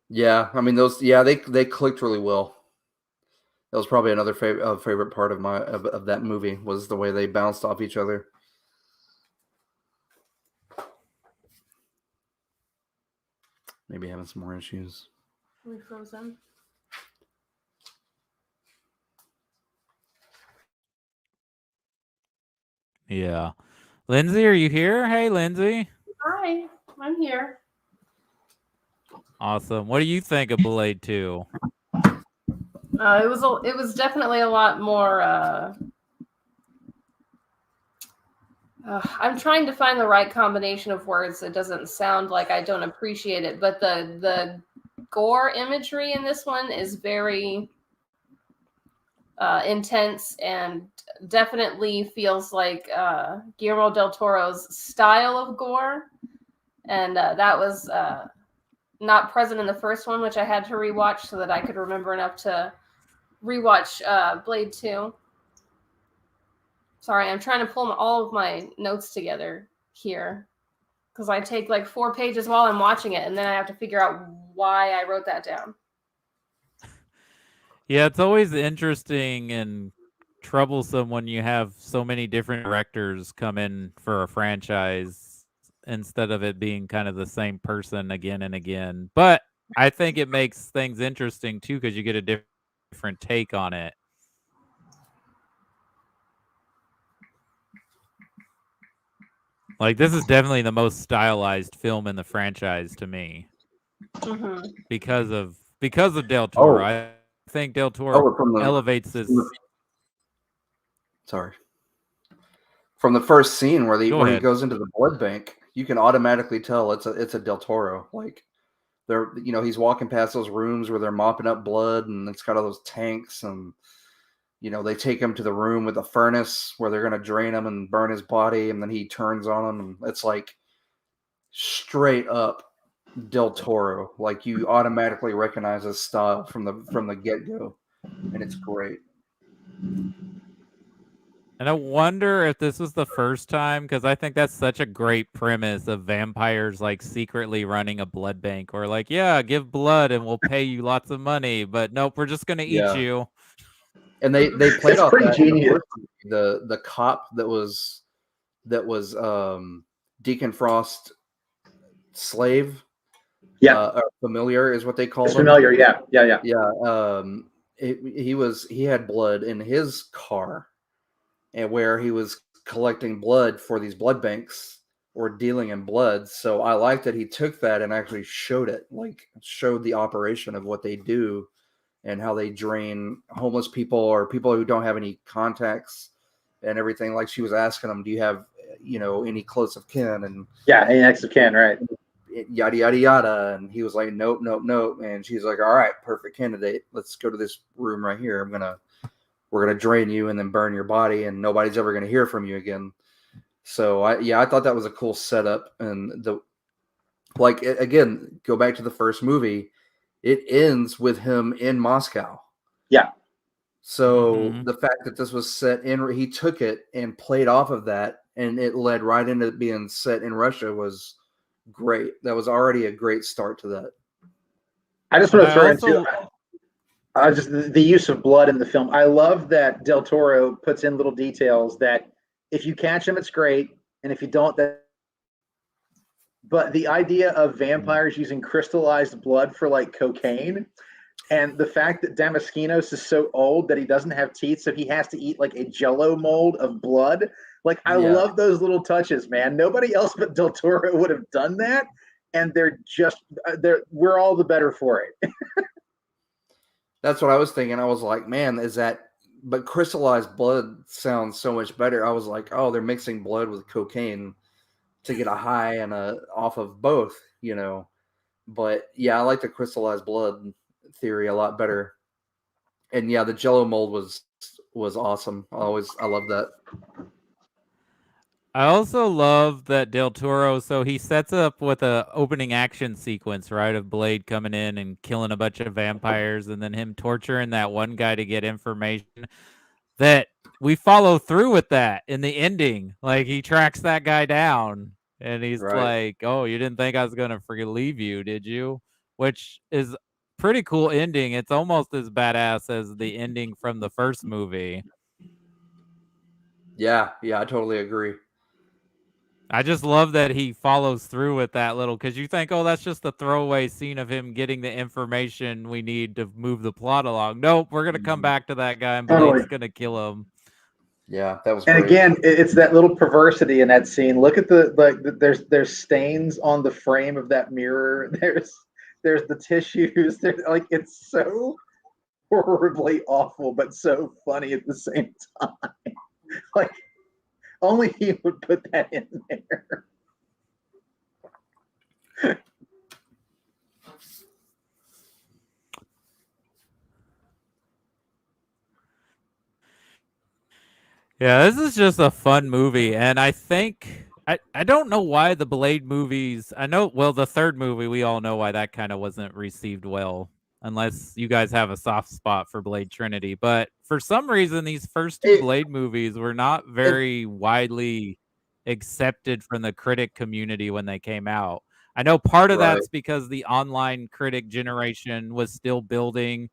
Yeah, I mean they clicked really well. That was probably another favorite part of that movie was the way they bounced off each other. Maybe having some more issues. We frozen. Yeah. Lindsay, are you here? Hey, Lindsay. Hi, I'm here. Awesome. What do you think of Blade 2? It was definitely a lot more. I'm trying to find the right combination of words. It doesn't sound like I don't appreciate it, but the gore imagery in this one is very intense and definitely feels like Guillermo Del Toro's style of gore. And that was not present in the first one, which I had to rewatch so that I could remember enough to rewatch Blade 2. Sorry, I'm trying to pull all of my notes together here because I take like 4 pages while I'm watching it, and then I have to figure out why I wrote that down. Yeah, it's always interesting and troublesome when you have so many different directors come in for a franchise instead of it being kind of the same person again and again. But I think it makes things interesting too because you get a different take on it. Like this is definitely the most stylized film in the franchise to me Mm-hmm. because of Del Toro. Oh, I think Del Toro elevates this. Sorry. From the first scene where Go he ahead. goes into the blood bank, you can automatically tell it's a Del Toro. Like they're he's walking past those rooms where they're mopping up blood, and it's got all those tanks, and they take him to the room with the furnace where they're gonna drain him and burn his body, and then he turns on him, and it's like straight up Del Toro. Like you automatically recognize his style from the get go, and it's great. And I wonder if this was the first time, because I think that's such a great premise of vampires like secretly running a blood bank, or like, yeah, give blood and we'll pay you lots of money, but nope, we're just gonna eat you. And they played It's off pretty that in genius. the cop that was Deacon Frost slave. Yeah, Familiar is what they called it's him. familiar. Yeah. Yeah. He had blood in his car, and where he was collecting blood for these blood banks or dealing in blood. So I like that he took that and actually showed it, like showed the operation of what they do and how they drain homeless people or people who don't have any contacts and everything. Like she was asking him, do you have, any close of kin? And Yeah, any next of kin, right? yada, yada, yada. And he was like, nope, nope, nope. And she's like, all right, perfect candidate. Let's go to this room right here. We're going to drain you and then burn your body, and nobody's ever going to hear from you again. So I thought that was a cool setup. And again, go back to the first movie. It ends with him in Moscow. Yeah. So the fact that this was set he took it and played off of that, and it led right into it being set in Russia was great. That was already a great start to that. I just want to throw into just the use of blood in the film. I love that Del Toro puts in little details that if you catch him, it's great, and if you don't, that. But the idea of vampires using crystallized blood for like cocaine, and the fact that Damaskinos is so old that he doesn't have teeth, so he has to eat like a Jello mold of blood. Like I love those little touches, man. Nobody else but Del Toro would have done that, and we're all the better for it. That's what I was thinking. I was like, man, but crystallized blood sounds so much better. I was like, oh, they're mixing blood with cocaine to get a high and off of both, But yeah, I like the crystallized blood theory a lot better. And yeah, the Jello mold was awesome. I love that. I also love that Del Toro, so he sets up with a opening action sequence, right, of Blade coming in and killing a bunch of vampires, and then him torturing that one guy to get information. That we follow through with that in the ending. Like he tracks that guy down, and he's like, "Oh, you didn't think I was gonna leave you, did you?" Which is pretty cool ending. It's almost as badass as the ending from the first movie. Yeah, I totally agree. I just love that he follows through with that little, because you think, oh, that's just a throwaway scene of him getting the information we need to move the plot along. Nope, we're going to come back to that guy and Blade's going to kill him. Yeah, that was and great. Again, it's that little perversity in that scene. Look at there's stains on the frame of that mirror. There's the tissues. It's so horribly awful, but so funny at the same time. Like only he would put that in there. Yeah, this is just a fun movie, and I think I don't know why the Blade movies. The third movie we all know why that kind of wasn't received well, unless you guys have a soft spot for Blade Trinity. But for some reason, these first two Blade movies were not very widely accepted from the critic community when they came out. I know part of that's because the online critic generation was still building,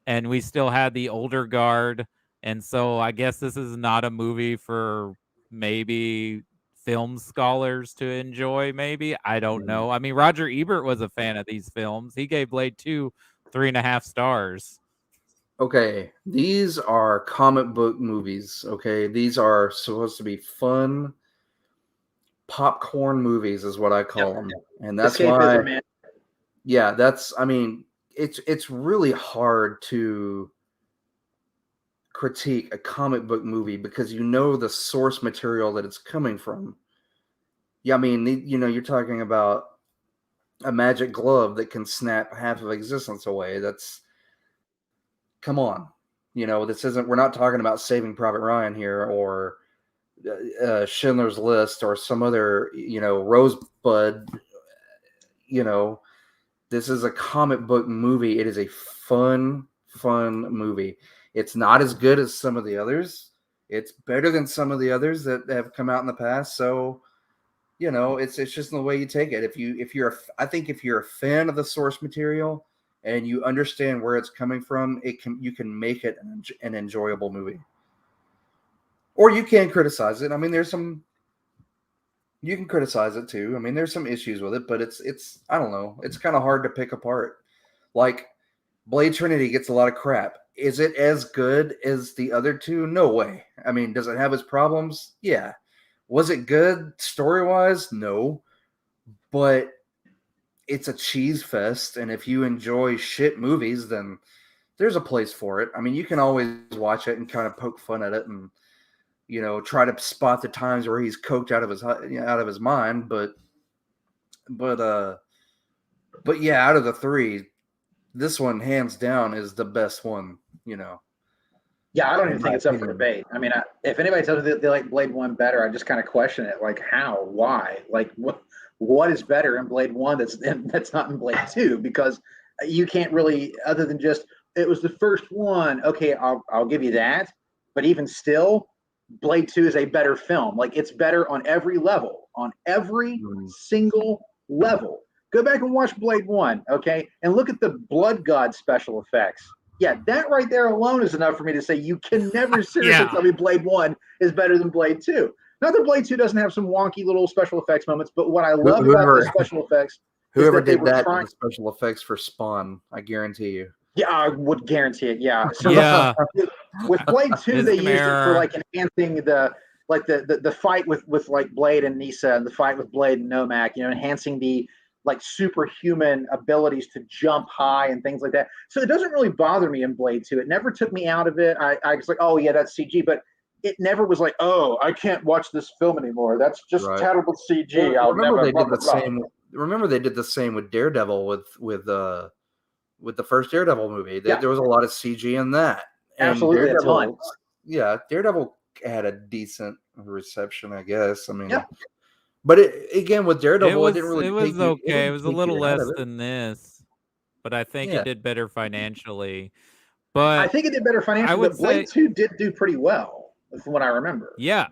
and we still had the older guard And so I guess this is not a movie for maybe film scholars to enjoy, maybe. I don't know. I mean, Roger Ebert was a fan of these films. He gave Blade 2 3.5 stars. Okay, these are comic book movies. Okay, these are supposed to be fun popcorn movies, is what I call them, and that's why. Escapism, man. Yeah, that's. I mean, it's really hard to critique a comic book movie because you know the source material that it's coming from. Yeah, I mean, you're talking about a magic glove that can snap half of existence away. That's come on. This isn't. We're not talking about Saving Private Ryan here, or Schindler's List, or some other Rosebud. This is a comic book movie. It is a fun movie. It's not as good as some of the others. It's better than some of the others that have come out in the past. So, it's just the way you take it. I think if you're a fan of the source material and you understand where it's coming from, you can make it an enjoyable movie. Or you can criticize it. I mean, you can criticize it too. I mean, there's some issues with it, but it's I don't know. It's kind of hard to pick apart. Like Blade Trinity gets a lot of crap. Is it as good as the other two? No way. I mean, does it have its problems? Yeah. Was it good story-wise? No. But it's a cheese fest, and if you enjoy shit movies, then there's a place for it. I mean, you can always watch it and kind of poke fun at it and try to spot the times where he's coked out of his mind, but yeah, out of the three, this one hands down is the best one. Yeah, I don't even think it's up for debate. I mean, if anybody tells me that they like Blade 1 better, I just kind of question it. Like, how? Why? Like, what is better in Blade 1 that's not in Blade 2? Because you can't really, other than just, it was the first one. Okay, I'll give you that. But even still, Blade 2 is a better film. Like, it's better on every level, on every single level. Go back and watch Blade 1, okay? And look at the Blood God special effects. Yeah, that right there alone is enough for me to say you can never seriously tell me Blade 1 is better than Blade 2. Not that Blade 2 doesn't have some wonky little special effects moments, but what I love about the special effects whoever did that in the special effects for Spawn, I guarantee you. Yeah, I would guarantee it. Yeah. So with Blade 2, they used it for like enhancing the fight with like Blade and Nisa, and the fight with Blade and Nomak, enhancing the like superhuman abilities to jump high and things like that. So it doesn't really bother me in Blade 2. It never took me out of it. I was like, oh yeah, that's CG, but it never was like, oh, I can't watch this film anymore. That's just terrible CG. Well, remember they did the same with Daredevil with the first Daredevil movie. There was a lot of CG in that. And absolutely, Daredevil, Daredevil had a decent reception, I guess. I mean, but again with Daredevil, it was okay. It was a little less than this, but I think it did better financially. But I think it did better financially. But Blade 2 did do pretty well, from what I remember. Yeah,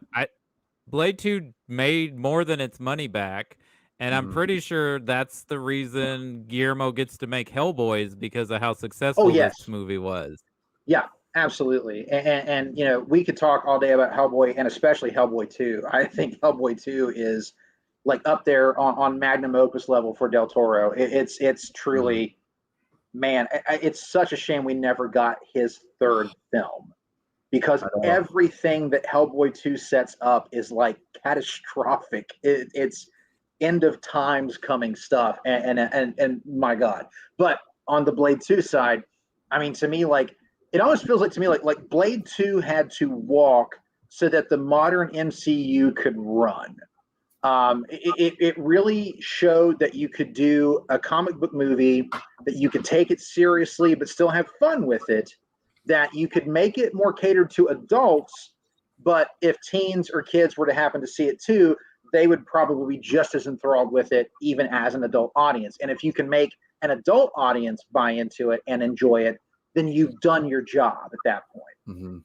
Blade 2 made more than its money back. And I'm pretty sure that's the reason Guillermo gets to make Hellboy, is because of how successful this movie was. Yeah, absolutely. And we could talk all day about Hellboy, and especially Hellboy 2. I think Hellboy 2 is like up there on magnum opus level for Del Toro. It's truly, man, it's such a shame we never got his third film, because everything that Hellboy 2 sets up is like catastrophic. It's end of times coming stuff, and my God. But on the Blade 2 side, I mean, to me, like, it almost feels like to me like Blade 2 had to walk so that the modern MCU could run. It really showed that you could do a comic book movie, that you could take it seriously but still have fun with it, that you could make it more catered to adults, but if teens or kids were to happen to see it too, they would probably be just as enthralled with it, even as an adult audience. And if you can make an adult audience buy into it and enjoy it, then you've done your job at that point.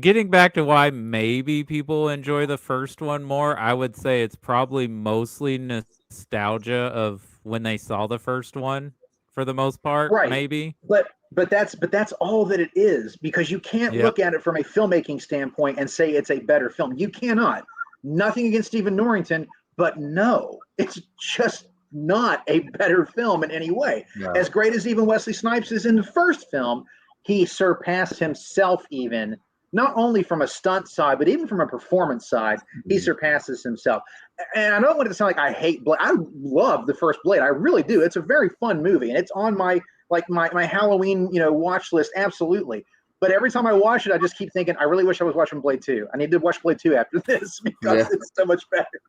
Getting back to why maybe people enjoy the first one more, I would say it's probably mostly nostalgia of when they saw the first one, for the most part, maybe. But But that's all that it is, because you can't Yep. look at it from a filmmaking standpoint and say it's a better film. You cannot. Nothing against Stephen Norrington, but no, it's just not a better film in any way. Yeah. As great as even Wesley Snipes is in the first film, he surpassed himself, even not only from a stunt side, but even from a performance side. He surpasses himself. And I don't want it to sound like I hate Blade. I love the first Blade. I really do. It's a very fun movie, and it's on my Halloween, watch list. Absolutely. But every time I watch it, I just keep thinking, I really wish I was watching Blade 2. I need to watch Blade 2 after this because it's so much better.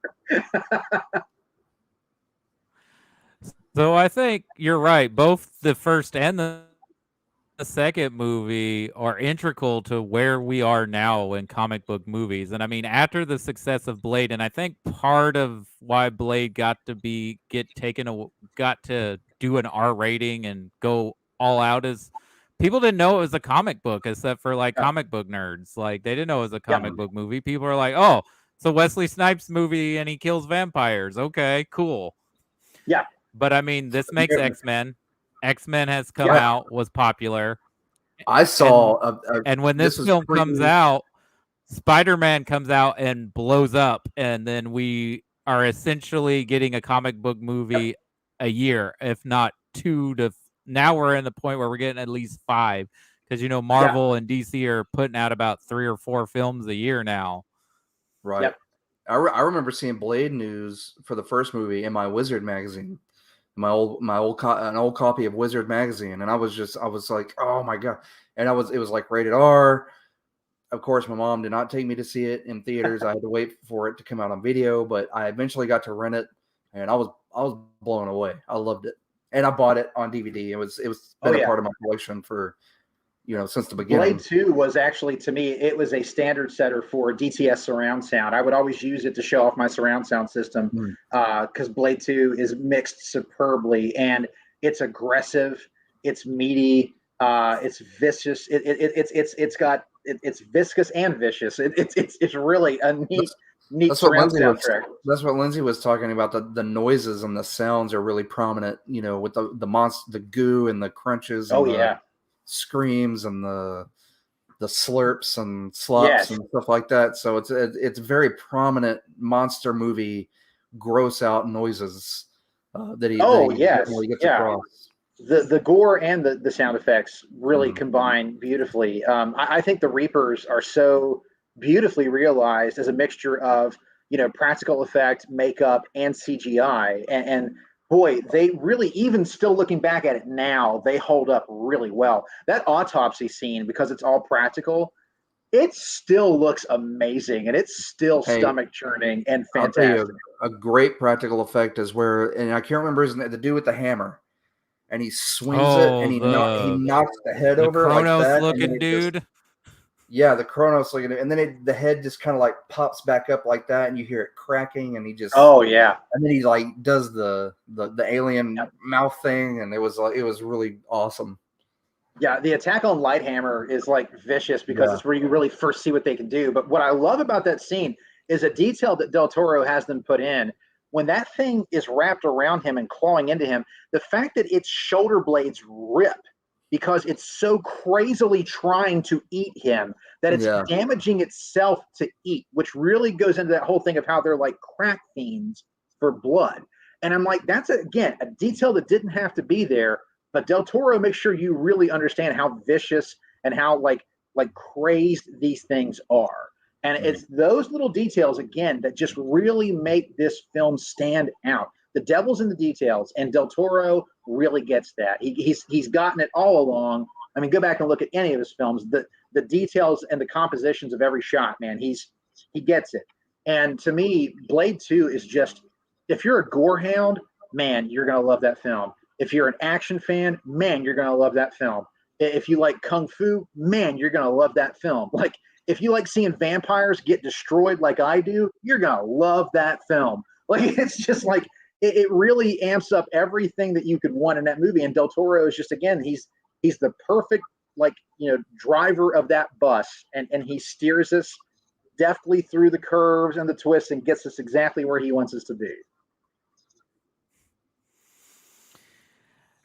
So I think you're right. Both the first and the second movie are integral to where we are now in comic book movies. And I mean, after the success of Blade, and I think part of why Blade got to do an R rating and go all out is people didn't know it was a comic book, except for like comic book nerds. Like they didn't know it was a comic book movie. People are like, oh, it's a Wesley Snipes movie and he kills vampires. Okay, cool. Yeah. But I mean, this makes X-Men. X-Men has come Yeah. out, was popular. I saw, And when this film comes out, Spider-Man comes out and blows up, and then we are essentially getting a comic book movie a year, if not two to. Now we're in the point where we're getting at least 5, because Marvel and DC are putting out about 3 or 4 films a year now. Right. Yep. I remember seeing Blade news for the first movie in my Wizard magazine, an old copy of Wizard magazine, and I was like, oh my god, and it was like rated R. Of course, my mom did not take me to see it in theaters. I had to wait for it to come out on video, but I eventually got to rent it, and I was blown away. I loved it, and I bought it on DVD. It was been a part of my collection for since the beginning. Blade 2 was actually, to me, it was a standard setter for DTS surround sound. I would always use it to show off my surround sound system because Blade 2 is mixed superbly, and it's aggressive, it's meaty, it's vicious. It's viscous and vicious. It's really a neat surround soundtrack. That's what Lindsay was talking about. The noises and the sounds are really prominent. With the monster, the goo and the crunches. And the screams and the slurps and slops and stuff like that. So it's very prominent monster movie gross out noises that he gets across. The gore and the sound effects really combine beautifully. I think the Reapers are so beautifully realized as a mixture of practical effect, makeup, and CGI, and boy, they really, even still looking back at it now, they hold up really well. That autopsy scene, because it's all practical, it still looks amazing, and it's still stomach churning and fantastic. A great practical effect is where, and I can't remember his name, the dude with the hammer, and he swings it and he knocks the head over Kronos like that. Looking dude. The Kronos looking, and then the head just kind of like pops back up like that, and you hear it cracking, and he just and then he like does the alien mouth thing, and it was really awesome. Yeah, the attack on Lighthammer is like vicious because it's where you really first see what they can do. But what I love about that scene is a detail that Del Toro has them put in. When that thing is wrapped around him and clawing into him, the fact that its shoulder blades rip because it's so crazily trying to eat him that it's damaging itself to eat, which really goes into that whole thing of how they're like crack fiends for blood. And I'm like, that's again a detail that didn't have to be there, but Del Toro makes sure you really understand how vicious and how like crazed these things are. And it's those little details again that just really make this film stand out. The devil's in the details, and Del Toro really gets that. He's gotten it all along. I mean, go back and look at any of his films. The details and the compositions of every shot, man, he gets it. And to me, Blade 2 is just, if you're a gore hound, man, you're gonna love that film. If you're an action fan, man, you're gonna love that film. If you like kung fu, man, you're gonna love that film. Like, if you like seeing vampires get destroyed like I do, you're gonna love that film. Like, it's just like, it really amps up everything that you could want in that movie. And Del Toro is just, again, he's the perfect, driver of that bus. And he steers us deftly through the curves and the twists and gets us exactly where he wants us to be.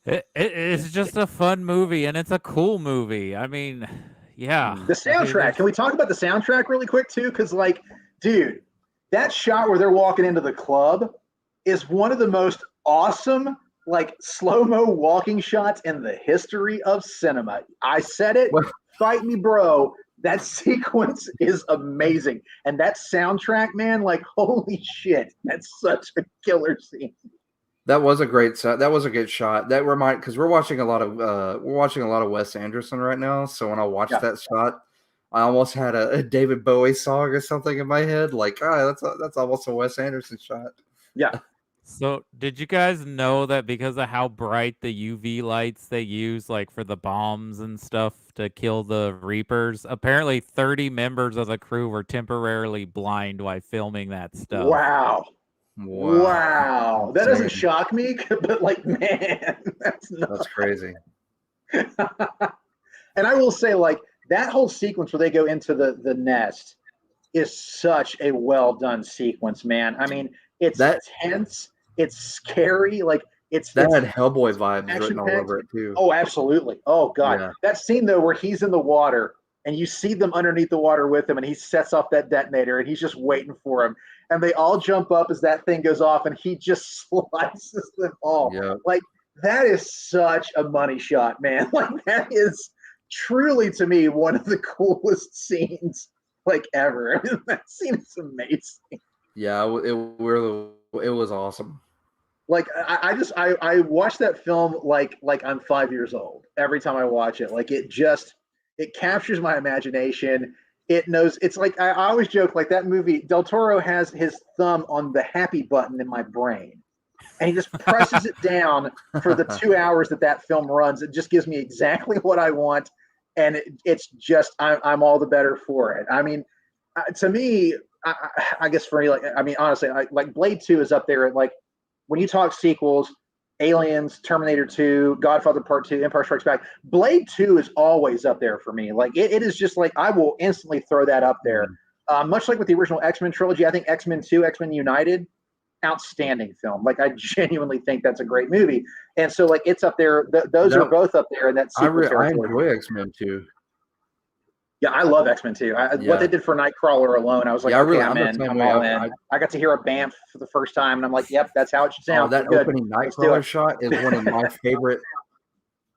It's just a fun movie, and it's a cool movie. I mean, yeah. The soundtrack. Can we talk about the soundtrack really quick too? Because, like, dude, that shot where they're walking into the club is one of the most awesome, like, slow-mo walking shots in the history of cinema. I said it. Fight me, bro. That sequence is amazing. And that soundtrack, man, like, holy shit. That's such a killer scene. That was a great shot. That was a good shot. That because we're watching a lot of Wes Anderson right now. So when I watched that shot, I almost had a David Bowie song or something in my head. Like, that's almost a Wes Anderson shot. Yeah. So did you guys know that because of how bright the UV lights they use, like for the bombs and stuff to kill the Reapers, apparently 30 members of the crew were temporarily blind while filming that stuff. Wow. That doesn't shock me, but, like, man, that's crazy. And I will say, like, that whole sequence where they go into the nest is such a well done sequence, man. I mean, it's tense, it's scary, like it's had Hellboy vibes written all over it too. Oh, absolutely. Oh god. Yeah. That scene though where he's in the water and you see them underneath the water with him and he sets off that detonator and he's just waiting for him. And they all jump up as that thing goes off and he just slices them all. Yeah. Like, that is such a money shot, man. Like, that is truly, to me, one of the coolest scenes, like, ever. I mean, that scene is amazing. Yeah, it was awesome. Like, I watch that film like I'm 5 years old every time I watch it. Like, it captures my imagination. It knows, it's like, I always joke, like, that movie, Del Toro has his thumb on the happy button in my brain. And he just presses it down for the 2 hours that film runs. It just gives me exactly what I want. And it's just, I'm all the better for it. I mean, to me, I guess for me, like, I mean, honestly, like Blade 2 is up there. Like, when you talk sequels, Aliens, Terminator 2, Godfather Part 2, Empire Strikes Back, Blade 2 is always up there for me. Like, it is just like, I will instantly throw that up there. Much like with the original X-Men trilogy, I think X-Men 2, X-Men United, outstanding film. Like, I genuinely think that's a great movie. And so, like, it's up there. Those are both up there in that sequel territory. I enjoy X-Men 2. Yeah, I love X-Men 2. What they did for Nightcrawler alone, I was like, okay, I'm in. I'm all in. I got to hear a BAMF for the first time, and I'm like, yep, that's how it should sound. That opening Nightcrawler shot is one of my favorite.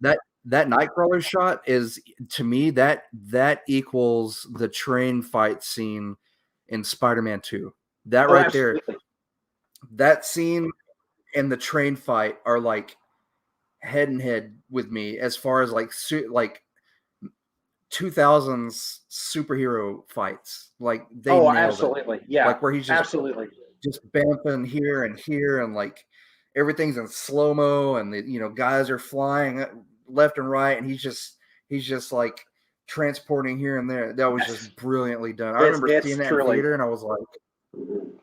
That Nightcrawler shot is, to me, that equals the train fight scene in Spider-Man 2. That right there, that scene and the train fight are like head and head with me as far as like 2000s superhero fights. Like, they nailed absolutely. it. Yeah, like where he's just absolutely just bamping here and like everything's in slow-mo and the guys are flying left and right and he's just like transporting here and there. That was just brilliantly done. I remember seeing that in theater and I was like,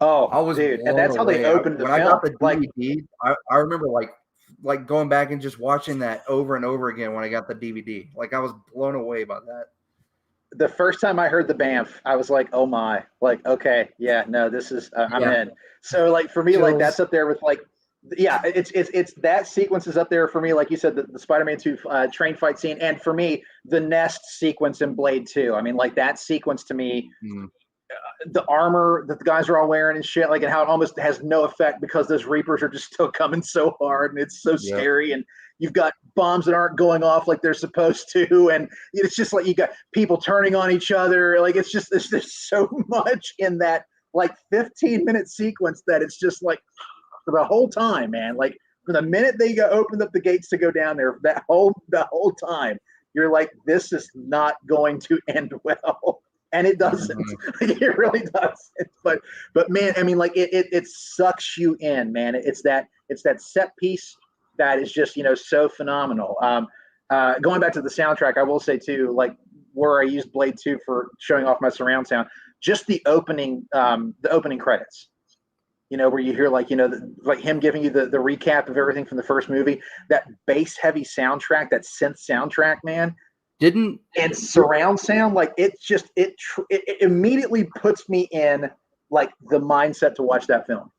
I was dude, and that's how they opened the film. I got the DVD, I remember like going back and just watching that over and over again when I got the DVD. Like, I was blown away by that. The first time I heard the BAMF, I was like, oh my, like, okay, yeah, no, this is, I'm in. So, like, for me, like, that's up there with, like, yeah, it's that sequence is up there for me. Like you said, the Spider-Man 2 train fight scene. And for me, the nest sequence in Blade 2. I mean, like, that sequence to me, the armor that the guys are all wearing and shit, like, and how it almost has no effect because those Reapers are just still coming so hard and it's so scary. And you've got bombs that aren't going off like they're supposed to. And it's just like, you got people turning on each other. Like, it's just, there's so much in that, like, 15-minute sequence that it's just like, for the whole time, man. Like, from the minute they opened up the gates to go down there, the whole time, you're like, this is not going to end well. And it doesn't. It really doesn't. But man, I mean, like, it sucks you in, man. It's that set piece that is just, so phenomenal. Going back to the soundtrack, I will say too, like, where I used Blade 2 for showing off my surround sound, just the opening credits. Where you hear, like, like him giving you the recap of everything from the first movie, that bass heavy soundtrack, that synth soundtrack, man. And surround sound, like, it immediately puts me in, like, the mindset to watch that film.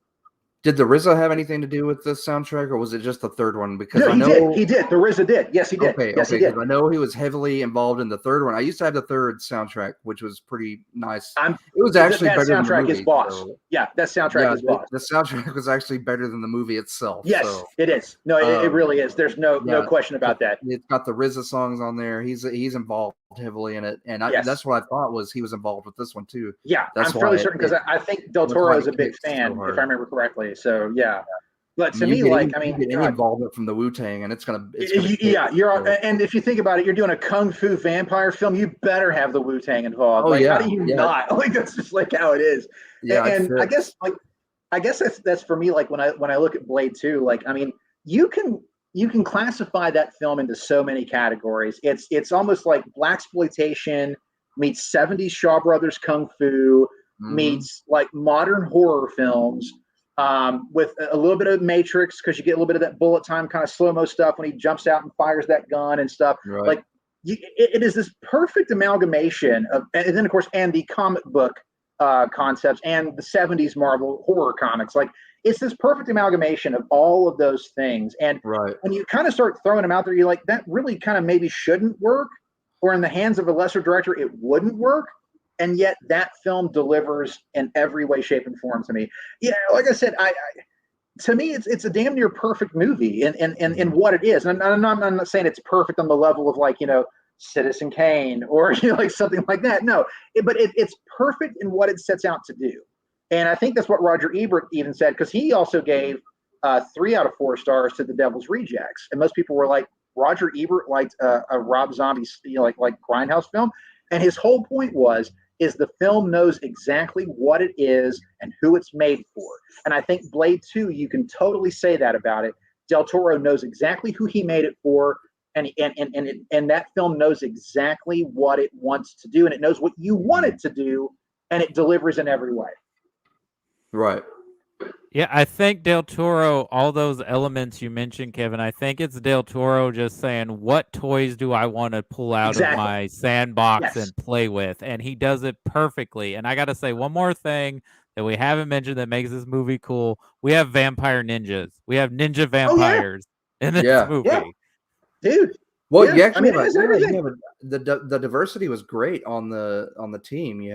Did the RZA have anything to do with this soundtrack, or was it just the third one? Because No, I he know did. He did. The RZA did. Yes, he did. Okay, yes, okay, he did. because I know he was heavily involved in the third one. I used to have the third soundtrack, which was pretty nice. It was actually that better than the soundtrack movie. is boss. So, Yeah, that soundtrack yeah, is boss. the soundtrack was actually better than the movie itself. Yes, so, it is. No, it really is. There's no question about that. It's got the RZA songs on there. He's involved heavily in it, and that's what I thought was he was involved with this one too. Yeah, that's I'm fairly certain because I think Del Toro is a big fan, if I remember correctly. So yeah. But to me, you get any involvement from the Wu-Tang, and it's gonna and if you think about it, you're doing a kung fu vampire film. You better have the Wu-Tang involved. How do you not? Like that's just like how it is. Yeah, and I guess that's for me. Like when I look at Blade 2, like I mean, you can classify that film into so many categories. It's almost like blaxploitation meets 70s Shaw Brothers kung fu meets like modern horror films. With a little bit of Matrix, because you get a little bit of that bullet time kind of slow-mo stuff when he jumps out and fires that gun and stuff. Right. Like it is this perfect amalgamation of, and then of course, and the comic book concepts and the 70s Marvel horror comics. Like it's this perfect amalgamation of all of those things. And when you kind of start throwing them out there, you're like, that really kind of maybe shouldn't work, or in the hands of a lesser director, it wouldn't work. And yet that film delivers in every way, shape, and form to me. Yeah, like I said, to me, it's a damn near perfect movie in what it is. And I'm not saying it's perfect on the level of like, Citizen Kane or like something like that. No, but it's perfect in what it sets out to do. And I think that's what Roger Ebert even said, because he also gave 3 out of 4 stars to The Devil's Rejects. And most people were like, Roger Ebert liked a Rob Zombie, like Grindhouse film. And his whole point is the film knows exactly what it is and who it's made for. And I think Blade 2, you can totally say that about it. Del Toro knows exactly who he made it for, and that film knows exactly what it wants to do, and it knows what you want it to do, and it delivers in every way. Right. Yeah, I think Del Toro, all those elements you mentioned, Kevin, I think it's Del Toro just saying, what toys do I want to pull out of my sandbox and play with? And he does it perfectly. And I got to say one more thing that we haven't mentioned that makes this movie cool. We have vampire ninjas. We have ninja vampires in this movie. Yeah. Dude. Well, you actually the diversity was great on the team. You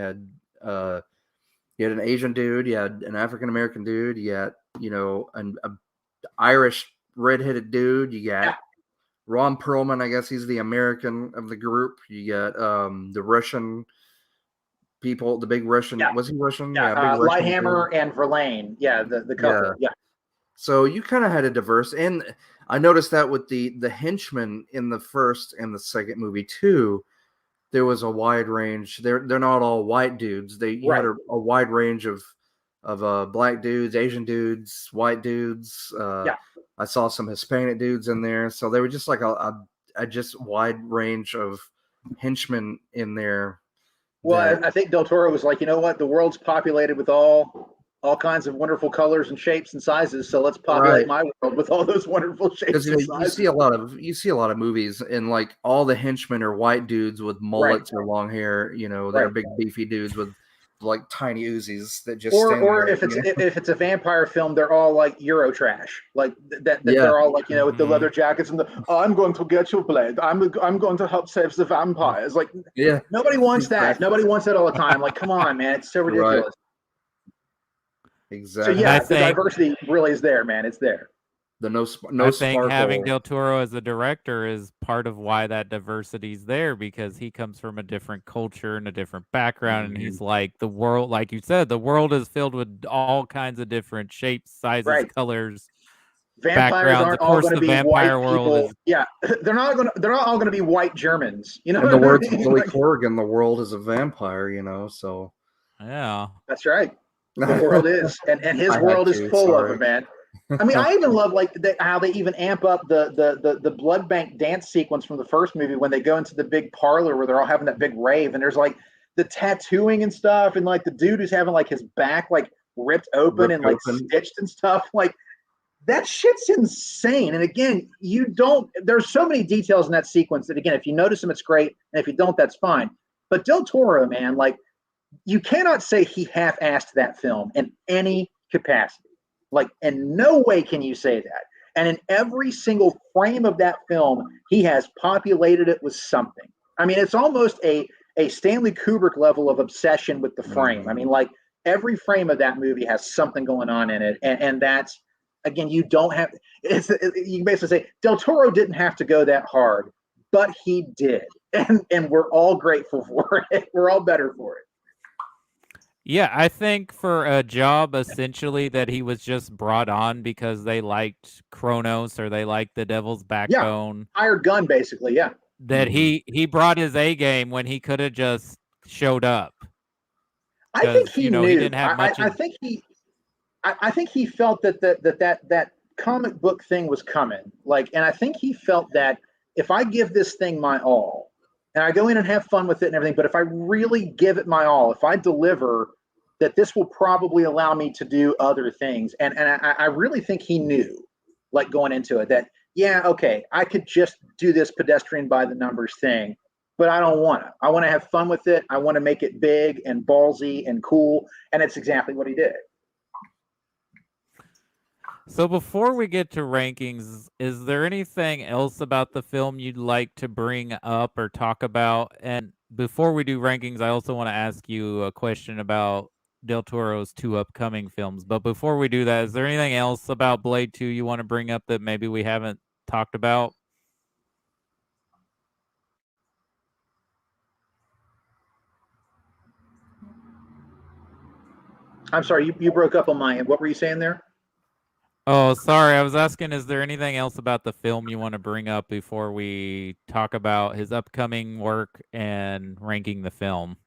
had an Asian dude, you had an African American dude, you had an Irish redheaded dude, you got Ron Perlman, I guess he's the American of the group. You got the Russian people, the big Russian. Was he Russian? Yeah, big Russian Lighthammer and Verlaine. Yeah, the couple. Yeah. So you kind of had a diverse, and I noticed that with the henchmen in the first and the second movie too. There was a wide range. They're not all white dudes. You had a wide range of black dudes, Asian dudes, white dudes. I saw some Hispanic dudes in there. So they were just like a just wide range of henchmen in there. Well, I think Del Toro was like, you know what? The world's populated with all kinds of wonderful colors and shapes and sizes. So let's populate my world with all those wonderful shapes and sizes. You see a lot of movies, and like all the henchmen are white dudes with mullets or long hair. They're big beefy dudes with like tiny Uzis that just if it's a vampire film, they're all like Euro trash, like that. They're all like with the leather jackets and I'm going to get your blade. I'm going to help save the vampires. Like nobody wants that. Nobody wants that all the time. Like come on, man, it's so ridiculous. Exactly. So the diversity really is there, man. It's there. I think having Del Toro as a director is part of why that diversity is there, because he comes from a different culture and a different background, and he's like, the world, like you said, the world is filled with all kinds of different shapes, sizes, colors. Vampires aren't all going to be white people. They're not all going to be white Germans. In the words of Billy Corrigan, the world is a vampire. So that's right. The world is, and his world is full of it, man. I mean, I even love like how they even amp up the blood bank dance sequence from the first movie when they go into the big parlor where they're all having that big rave, and there's like the tattooing and stuff, and like the dude who's having like his back like ripped open and stitched and stuff. Like that shit's insane. And again, there's so many details in that sequence that again, if you notice them, it's great, and if you don't, that's fine. But Del Toro, man, like you cannot say he half-assed that film in any capacity. Like, in no way can you say that. And in every single frame of that film, he has populated it with something. I mean, it's almost a Stanley Kubrick level of obsession with the frame. I mean, like, every frame of that movie has something going on in it. And that's, again, you don't have, you can basically say Del Toro didn't have to go that hard, but he did. And we're all grateful for it. We're all better for it. Yeah, I think for a job essentially that he was just brought on because they liked Kronos or they liked The Devil's Backbone. Hired gun, basically, yeah. That he brought his A game when he could have just showed up. I think he knew. He didn't have much. I think he felt that comic book thing was coming. Like, and I think he felt that if I give this thing my all, and I go in and have fun with it and everything, but if I really give it my all, if I deliver, that this will probably allow me to do other things. And I really think he knew, like, going into it, that, yeah, okay, I could just do this pedestrian by the numbers thing, but I don't want to. I want to have fun with it. I want to make it big and ballsy and cool. And it's exactly what he did. So before we get to rankings, is there anything else about the film you'd like to bring up or talk about? And before we do rankings, I also want to ask you a question about Del Toro's 2 upcoming films. But before we do that, is there anything else about Blade 2 you want to bring up that maybe we haven't talked about? I'm sorry, you broke up on my end. What were you saying there? Oh, sorry. I was asking, is there anything else about the film you want to bring up before we talk about his upcoming work and ranking the film?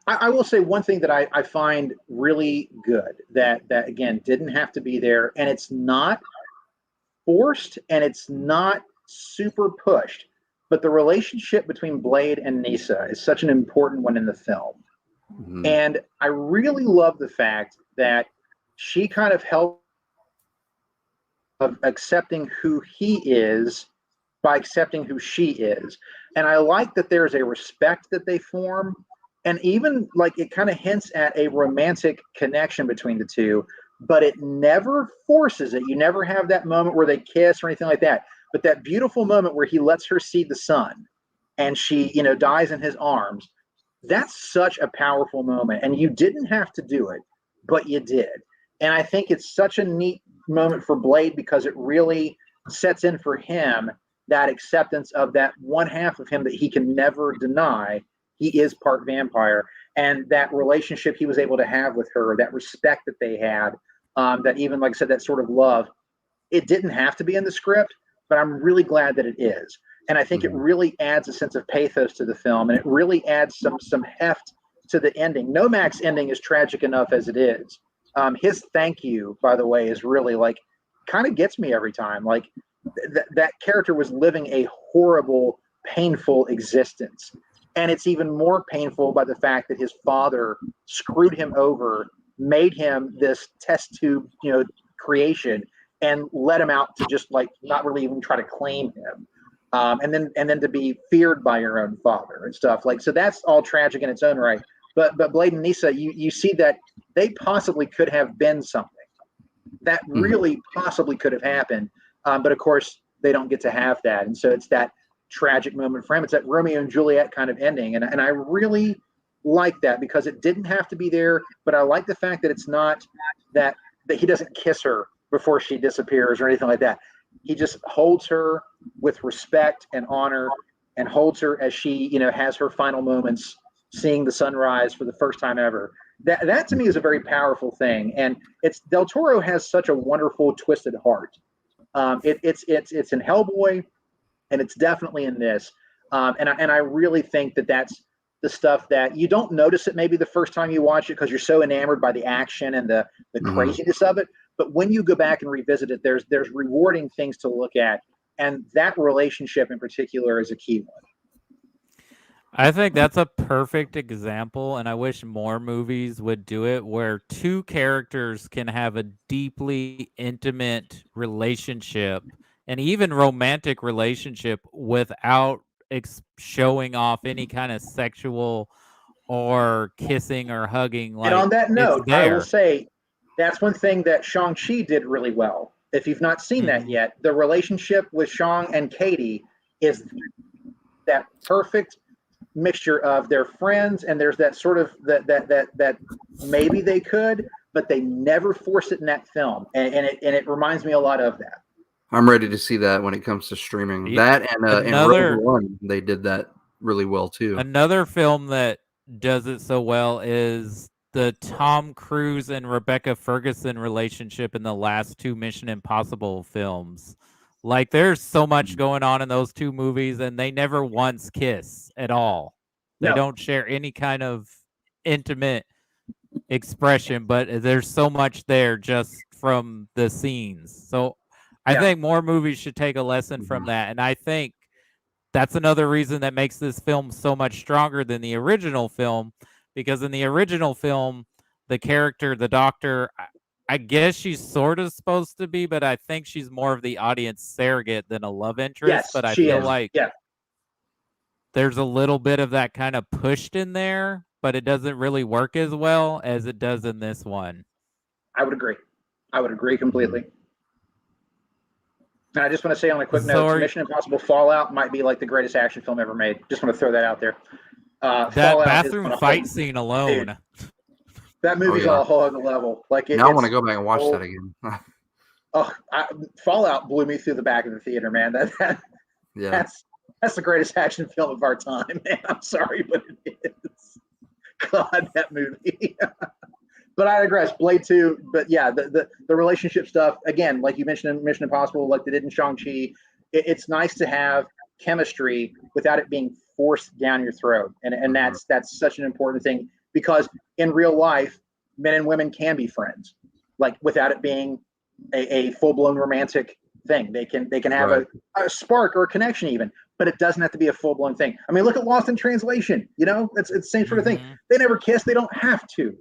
I will say one thing that I find really good that again didn't have to be there, and it's not forced and it's not super pushed, but the relationship between Blade and Nisa is such an important one in the film. Mhm. And I really love the fact that she kind of helped of accepting who he is by accepting who she is. And I like that there's a respect that they form. And even like it kind of hints at a romantic connection between the two, but it never forces it. You never have that moment where they kiss or anything like that. But that beautiful moment where he lets her see the sun and she, dies in his arms, that's such a powerful moment. And you didn't have to do it, but you did. And I think it's such a neat moment for Blade because it really sets in for him that acceptance of that one half of him that he can never deny. He is part vampire, and that relationship he was able to have with her, that respect that they had, that even, like I said, that sort of love, it didn't have to be in the script, but I'm really glad that it is. And I think it really adds a sense of pathos to the film, and it really adds some heft to the ending. Nomac's ending is tragic enough as it is. His thank you, by the way, is really like kind of gets me every time. Like that character was living a horrible, painful existence. And it's even more painful by the fact that his father screwed him over, made him this test tube, creation, and let him out to just like not really even try to claim him. And then to be feared by your own father and stuff like so. That's all tragic in its own right. But Blade and Nisa, you see that they possibly could have been something that really possibly could have happened. But of course, they don't get to have that. And so it's that tragic moment for him. It's that Romeo and Juliet kind of ending. And I really like that because it didn't have to be there. But I like the fact that it's not that he doesn't kiss her before she disappears or anything like that. He just holds her with respect and honor and holds her as she, has her final moments seeing the sunrise for the first time ever. That to me is a very powerful thing. And it's Del Toro has such a wonderful, twisted heart. It's in Hellboy, and it's definitely in this. And I really think that that's the stuff that you don't notice it maybe the first time you watch it because you're so enamored by the action and the craziness of it. But when you go back and revisit it, there's rewarding things to look at. And that relationship in particular is a key one. I think that's a perfect example, and I wish more movies would do it, where two characters can have a deeply intimate relationship and even romantic relationship without showing off any kind of sexual or kissing or hugging. Like, and on that note, I will say that's one thing that Shang-Chi did really well. If you've not seen that yet, the relationship with Shang and Katie is that perfect mixture of they're friends and there's that sort of that maybe they could, but they never force it in that film, and it reminds me a lot of that. I'm ready to see that when it comes to streaming. That and Rogue One, they did that really well too. Another film that does it so well is the Tom Cruise and Rebecca Ferguson relationship in the last two Mission Impossible films. Like, there's so much going on in those two movies, and they never once kiss at all. They don't share any kind of intimate expression, but there's so much there just from the scenes. So I think more movies should take a lesson from that, and I think that's another reason that makes this film so much stronger than the original film, because in the original film, the character, the doctor, I guess she's sort of supposed to be, but I think she's more of the audience surrogate than a love interest. Yes, but I she feel is. like there's a little bit of that kind of pushed in there, but it doesn't really work as well as it does in this one. I would agree completely. And I just want to say on a quick note, Mission Impossible Fallout might be like the greatest action film ever made. Just want to throw that out there. That Fallout bathroom fight scene alone. Dude, that movie's on a whole other level. Like now I want to go back and watch that again. Fallout blew me through the back of the theater, man. That's the greatest action film of our time, man. I'm sorry, but it is. God, that movie. But I digress. Blade 2, but yeah, the relationship stuff, again, like you mentioned in Mission Impossible, like they did in Shang-Chi, it's nice to have chemistry without it being forced down your throat. And that's such an important thing, because in real life, men and women can be friends, like without it being a full-blown romantic thing. They can have a spark or a connection even, but it doesn't have to be a full-blown thing. I mean, look at Lost in Translation. You know, it's the same sort of thing. They never kiss. They don't have to.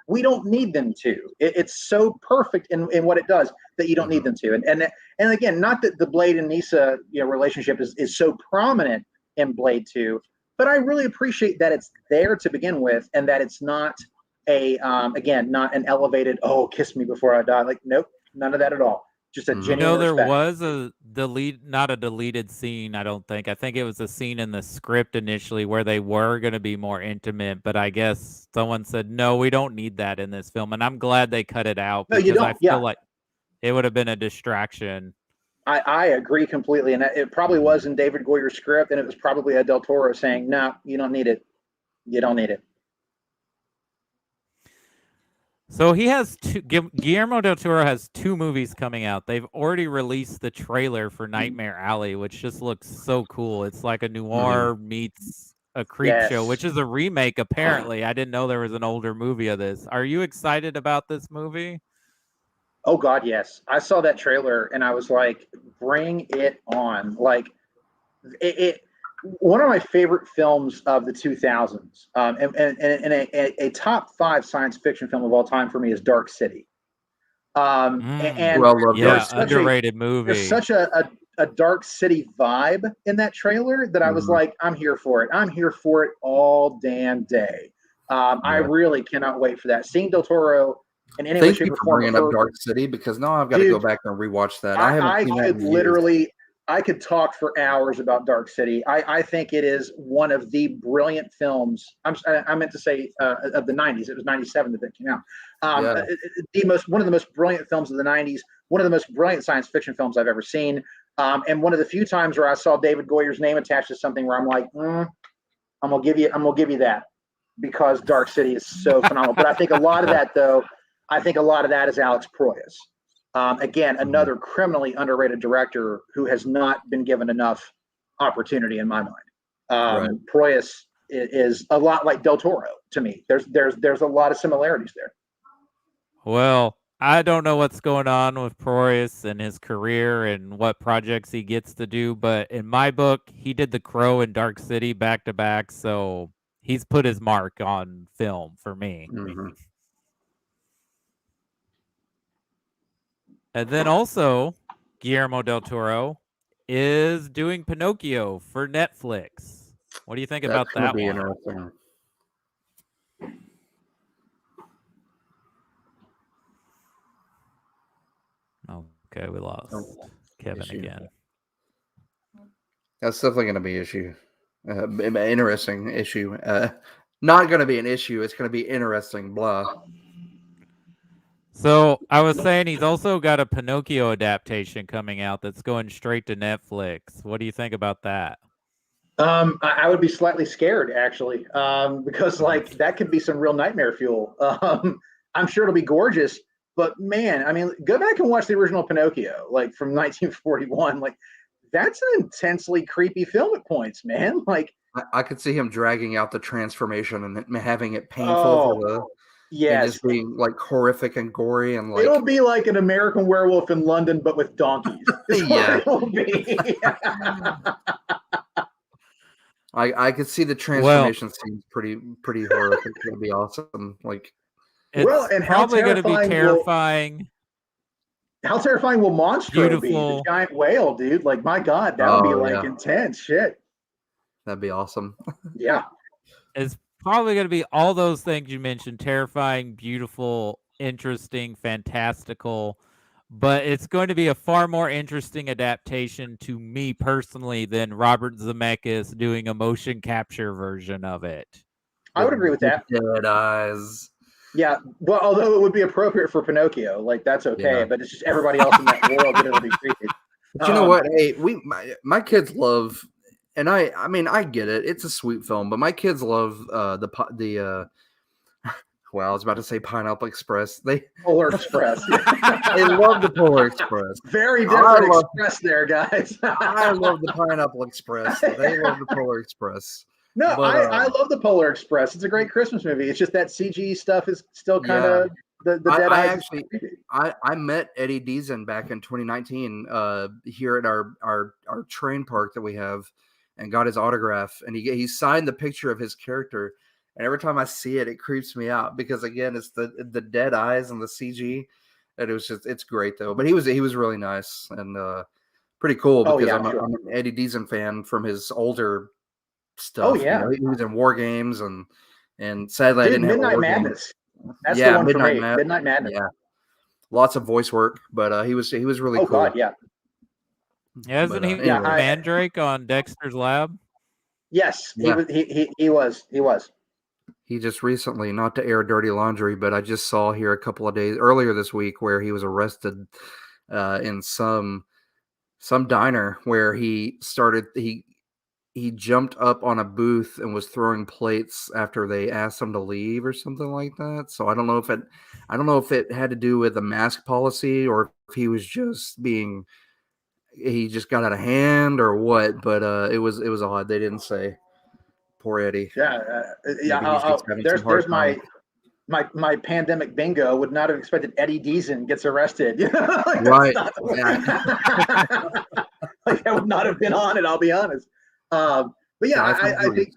We don't need them to. It's so perfect in what it does that you don't need them to. And again, not that the Blade and Nisa relationship is so prominent in Blade 2, but I really appreciate that it's there to begin with, and that it's not not an elevated, oh, kiss me before I die. Like, nope, none of that at all. Just a genuine there respect. was not a deleted scene, I don't think. I think it was a scene in the script initially where they were going to be more intimate, but I guess someone said, no, we don't need that in this film. And I'm glad they cut it out, because I feel like it would have been a distraction. I agree completely. And it probably was in David Goyer's script, and it was probably a Del Toro saying, no, you don't need it. You don't need it. So he has Guillermo Del Toro has 2 movies coming out. They've already released the trailer for Nightmare Alley, which just looks so cool. It's like a noir meets a creep show, which is a remake, apparently. I didn't know there was an older movie of this. Are you excited about this movie? Oh, God, yes. I saw that trailer, and I was like, bring it on. Like, it one of my favorite films of the 2000s, and a top 5 science fiction film of all time for me is Dark City. Underrated movie. There's such a Dark City vibe in that trailer that I was like, I'm here for it. I'm here for it all damn day. I really cannot wait for that. Seeing Del Toro in any way, shape, or form. Bringing up Dark City, because now I've got to go back and rewatch that. I could talk for hours about Dark City. I think it is one of the brilliant films. I meant to say of the 90s. It was 97 that came out. One of the most brilliant films of the 90s. One of the most brilliant science fiction films I've ever seen. And one of the few times where I saw David Goyer's name attached to something where I'm like, I'm gonna give you that, because Dark City is so phenomenal. But I think a lot of that, though, is Alex Proyas. Again, another criminally underrated director who has not been given enough opportunity in my mind. Proyas is a lot like Del Toro to me. There's a lot of similarities there. Well, I don't know what's going on with Proyas and his career and what projects he gets to do, but in my book, he did The Crow and Dark City back to back, so he's put his mark on film for me. And then also, Guillermo Del Toro is doing Pinocchio for Netflix. What do you think about that one? Interesting. Okay, we lost Kevin issue. again. That's definitely going to be an issue. Interesting issue. Not going to be an issue. It's going to be interesting. Blah. So I was saying he's also got a Pinocchio adaptation coming out that's going straight to Netflix. What do you think about that? I would be slightly scared actually, because like that could be some real nightmare fuel. I'm sure it'll be gorgeous, but man, I mean, go back and watch the original Pinocchio, like from 1941. Like that's an intensely creepy film at points, man. Like I could see him dragging out the transformation and having it painful for the. Yes. And just being like horrific and gory and like it'll be like an American Werewolf in London, but with donkeys. Yeah. It will be. I could see the transformation scenes pretty horrific. It'll be awesome. Like it's and probably going to be terrifying. How terrifying will Monstro be? The giant whale, dude. Like my God, that would be like intense shit. That'd be awesome. Yeah. It's probably going to be all those things you mentioned: terrifying, beautiful, interesting, fantastical. But it's going to be a far more interesting adaptation to me personally than Robert Zemeckis doing a motion capture version of it. I would agree with that. Dead eyes. Yeah, well, although it would be appropriate for Pinocchio, like that's okay. But it's just everybody else in that world that it'll be creepy. But you know what? Hey, my kids love, and I mean I get it. It's a sweet film, but my kids love the. Well, I was about to say Pineapple Express. Polar Express. They love the Polar Express. Very different express there, guys. I love the Pineapple Express. They love the Polar Express. No, but, I love the Polar Express. It's a great Christmas movie. It's just that CG stuff is still kind of the dead eyes. I met Eddie Deason back in 2019 here at our train park that we have, and got his autograph, and he signed the picture of his character. And every time I see it, it creeps me out because again, it's the dead eyes and the CG. And it's great though. But he was really nice and pretty cool because I'm an Eddie Deason fan from his older stuff. Oh yeah, he was in War Games and sadly I didn't have Midnight Madness. That's the one for me. Midnight Madness. Yeah, lots of voice work, but he was really cool. God, yeah. Hasn't he Mandrake on Dexter's Lab? Yes, he was. He just recently, not to air dirty laundry, but I just saw here a couple of days earlier this week where he was arrested in some diner where he jumped up on a booth and was throwing plates after they asked him to leave or something like that. So I don't know if it had to do with the mask policy or if he was just he just got out of hand or what, but it was odd. They didn't say. Poor Eddie. There's my pandemic bingo. Would not have expected Eddie Deason gets arrested. Right. Like I would not have been on it. I'll be honest. But I think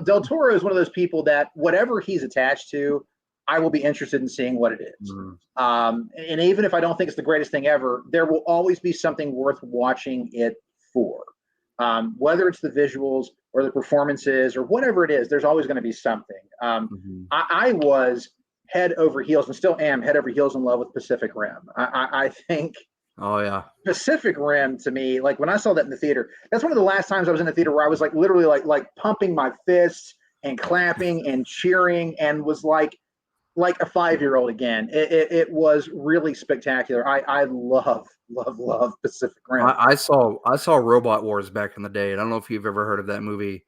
Del Toro is one of those people that whatever he's attached to, I will be interested in seeing what it is. Mm-hmm. And even if I don't think it's the greatest thing ever, there will always be something worth watching it for. Whether it's the visuals or the performances or whatever it is, there's always going to be something. I was head over heels and still am head over heels in love with Pacific Rim. I think Pacific Rim to me, like when I saw that in the theater, that's one of the last times I was in the theater where I was like literally like pumping my fists and clapping and cheering and was like a 5-year-old again. It was really spectacular. I love Pacific Rim. I saw Robot Wars back in the day. I don't know if you've ever heard of that movie.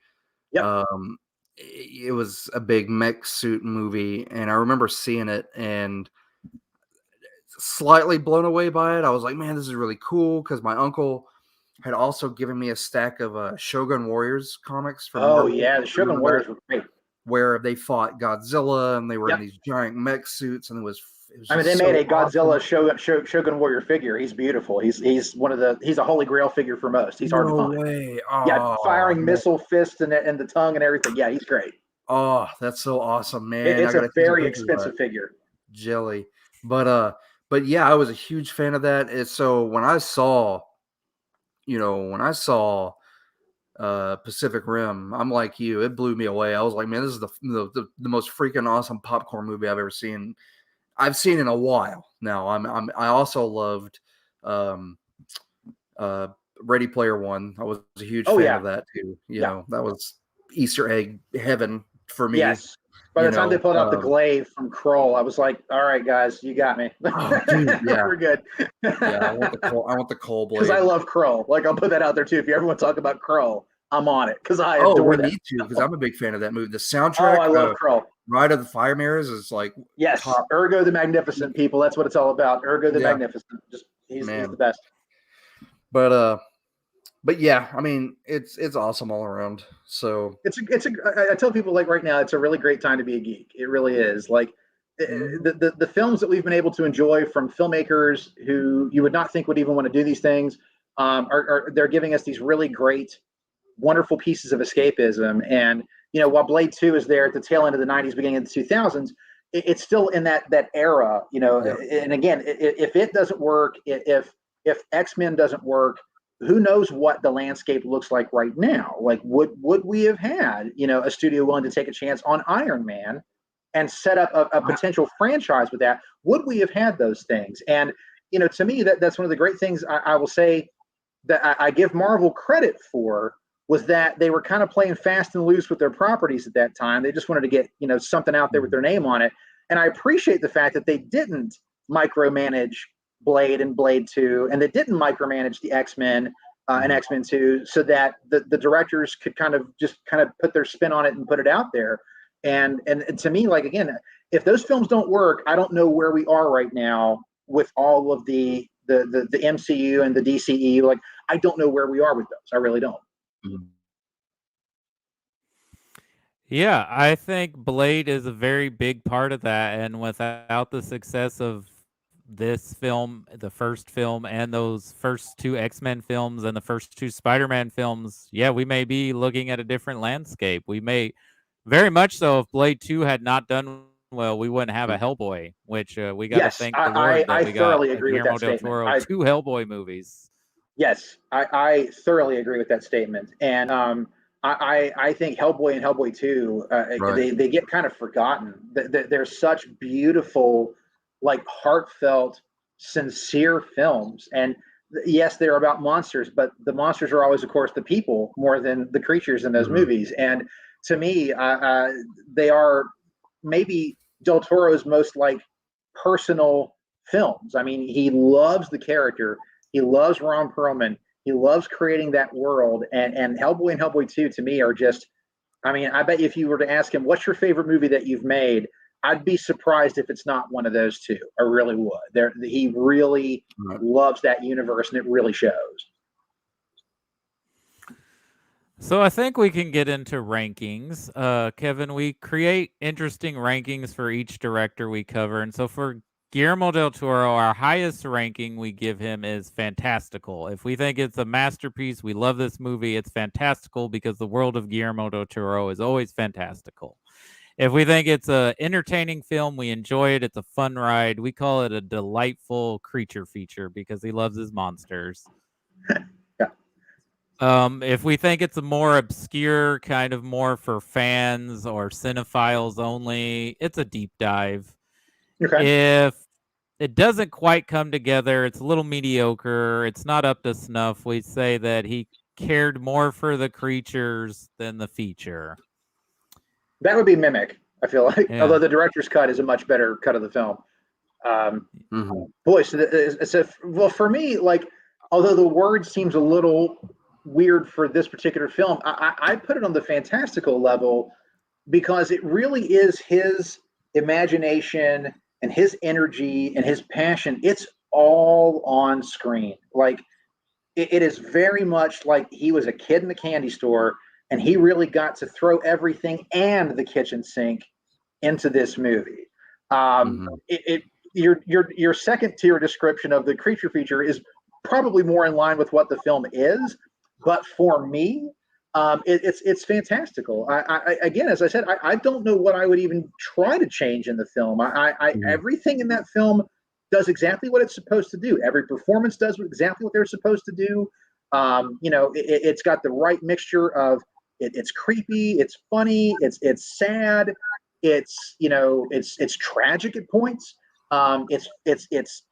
Yep. It was a big mech suit movie, and I remember seeing it and slightly blown away by it. I was like, man, this is really cool because my uncle had also given me a stack of Shogun Warriors comics. The Shogun Warriors were great. Where they fought Godzilla and they were in these giant mech suits, and it was they made a Godzilla Shogun Warrior figure. He's beautiful. He's a holy grail figure for most. He's hard to find. No way. Firing missile fists and the tongue and everything. Yeah, he's great. Oh, that's so awesome, man. It's a very expensive figure. Jelly. But yeah, I was a huge fan of that. And so when I saw Pacific Rim, I'm like you. It blew me away. I was like, man, this is the most freaking awesome popcorn movie I've ever seen. I've seen in a while now. I also loved Ready Player One. I was a huge Oh, fan yeah. of that too. You Yeah. know, that was Easter egg heaven for me. Yes. By the time they pulled out the um, glaive from Kroll, I was like, "All right, guys, you got me. Oh, dude, yeah. We're good." Yeah, I want the coal blade. Because I love Kroll. Like, I'll put that out there too. If you ever want to talk about Kroll, I'm on it because I Oh, adore we that. need to, because I'm a big fan of that movie. The Oh, soundtrack, I love Kroll. Ride of the Fire Mirrors is like Yes, top. Ergo the Magnificent, people. That's what it's all about. Ergo the Yeah. Magnificent. Just he's Man. the best. But yeah, I mean, it's awesome all around. So I tell people, like, right now, it's a really great time to be a geek. It really is. Like, the films that we've been able to enjoy from filmmakers who you would not think would even want to do these things, they're giving us these really great, wonderful pieces of escapism. And while Blade 2 is there at the tail end of the 90s, beginning of the 2000s, it's still in that era. Yeah. And again, if it doesn't work, if X-Men doesn't work, who knows what the landscape looks like right now? Like, would we have had a studio willing to take a chance on Iron Man and set up a potential franchise with that? Would we have had those things? And to me, that's one of the great things I will say that I give Marvel credit for, was that they were kind of playing fast and loose with their properties at that time. They just wanted to get something out there with their name on it. And I appreciate the fact that they didn't micromanage Blade and Blade 2, and they didn't micromanage the X-Men and X-Men 2, so that the directors could kind of put their spin on it and put it out there. And to me, like, again, if those films don't work, I don't know where we are right now with all of the MCU and the DCEU. Like, I don't know where we are with those. I really don't. Yeah, I think Blade is a very big part of that, and without the success of this film, the first film, and those first two X-Men films and the first two Spider-Man films, yeah, we may be looking at a different landscape. We may, very much so, if Blade 2 had not done well, we wouldn't have a Hellboy, which we got to Yes, thank the Lord that I we got thoroughly agree with Guillermo that Del statement. Toro, two Hellboy movies. Yes, I thoroughly agree with that statement. And I think Hellboy and Hellboy 2, Right. they get kind of forgotten. They're such beautiful, like, heartfelt, sincere films. And yes, they're about monsters, but the monsters are always, of course, the people more than the creatures in those movies. And to me, they are maybe Del Toro's most, like, personal films. I mean, he loves the character. He loves Ron Perlman. He loves creating that world. And Hellboy and Hellboy 2, to me, are just, I mean, I bet if you were to ask him, what's your favorite movie that you've made, I'd be surprised if it's not one of those two. I really would. He really loves that universe, and it really shows. So I think we can get into rankings. Kevin, we create interesting rankings for each director we cover. And so for Guillermo del Toro, our highest ranking we give him is fantastical. If we think it's a masterpiece, we love this movie, it's fantastical because the world of Guillermo del Toro is always fantastical. If we think it's an entertaining film, we enjoy it, it's a fun ride, we call it a delightful creature feature because he loves his monsters. If we think it's a more obscure, kind of more for fans or cinephiles only, it's a deep dive. Okay. If it doesn't quite come together, it's a little mediocre, it's not up to snuff, we say that he cared more for the creatures than the feature. That would be Mimic, I feel like. Yeah. Although the director's cut is a much better cut of the film. Boy, well, for me, like, although the word seems a little weird for this particular film, I put it on the fantastical level because it really is his imagination and his energy and his passion. It's all on screen. Like, it is very much like he was a kid in the candy store and he really got to throw everything and the kitchen sink into this movie. Your second tier description of the creature feature is probably more in line with what the film is, but for me, it's fantastical. Again, as I said, I don't know what I would even try to change in the film. Everything in that film does exactly what it's supposed to do. Every performance does exactly what they're supposed to do. It's got the right mixture of it's creepy, it's funny, it's sad, it's tragic at points. It's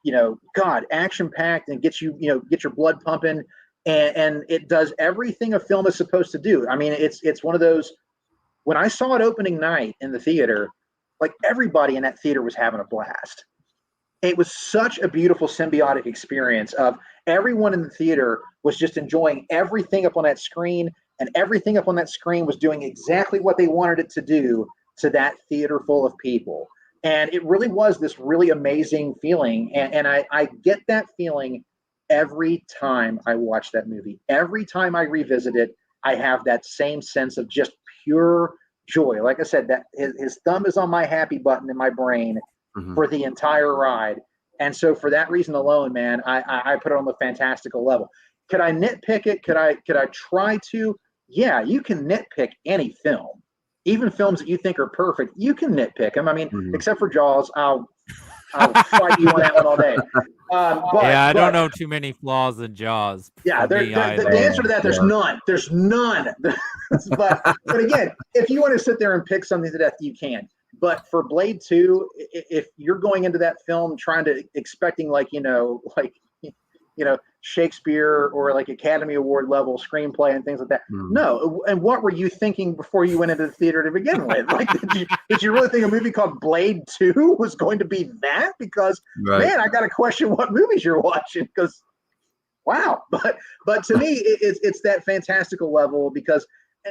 God, action packed, and gets you get your blood pumping, and it does everything a film is supposed to do. I mean, it's one of those. When I saw it opening night in the theater, like everybody in that theater was having a blast. It was such a beautiful symbiotic experience of everyone in the theater was just enjoying everything up on that screen, and everything up on that screen was doing exactly what they wanted it to do to that theater full of people. And it really was this really amazing feeling. And I get that feeling every time I watch that movie. Every time I revisit it, I have that same sense of just pure joy. Like I said, that his thumb is on my happy button in my brain for the entire ride. And so for that reason alone, man, I put it on the fantastical level. Could I nitpick it? Could I try to? Yeah, you can nitpick any film. Even films that you think are perfect, you can nitpick them. I mean, except for Jaws, I'll fight you on that one all day. I don't know too many flaws in Jaws. Yeah, the answer to that, there's none. There's none. but again, if you want to sit there and pick something to death, you can. But for Blade 2, if you're going into that film expecting Shakespeare or like Academy Award level screenplay and things like that. No. And what were you thinking before you went into the theater to begin with? Like, did you really think a movie called Blade 2 was going to be that? Because man, I got to question what movies you're watching, because wow. But to me, it's that fantastical level, because,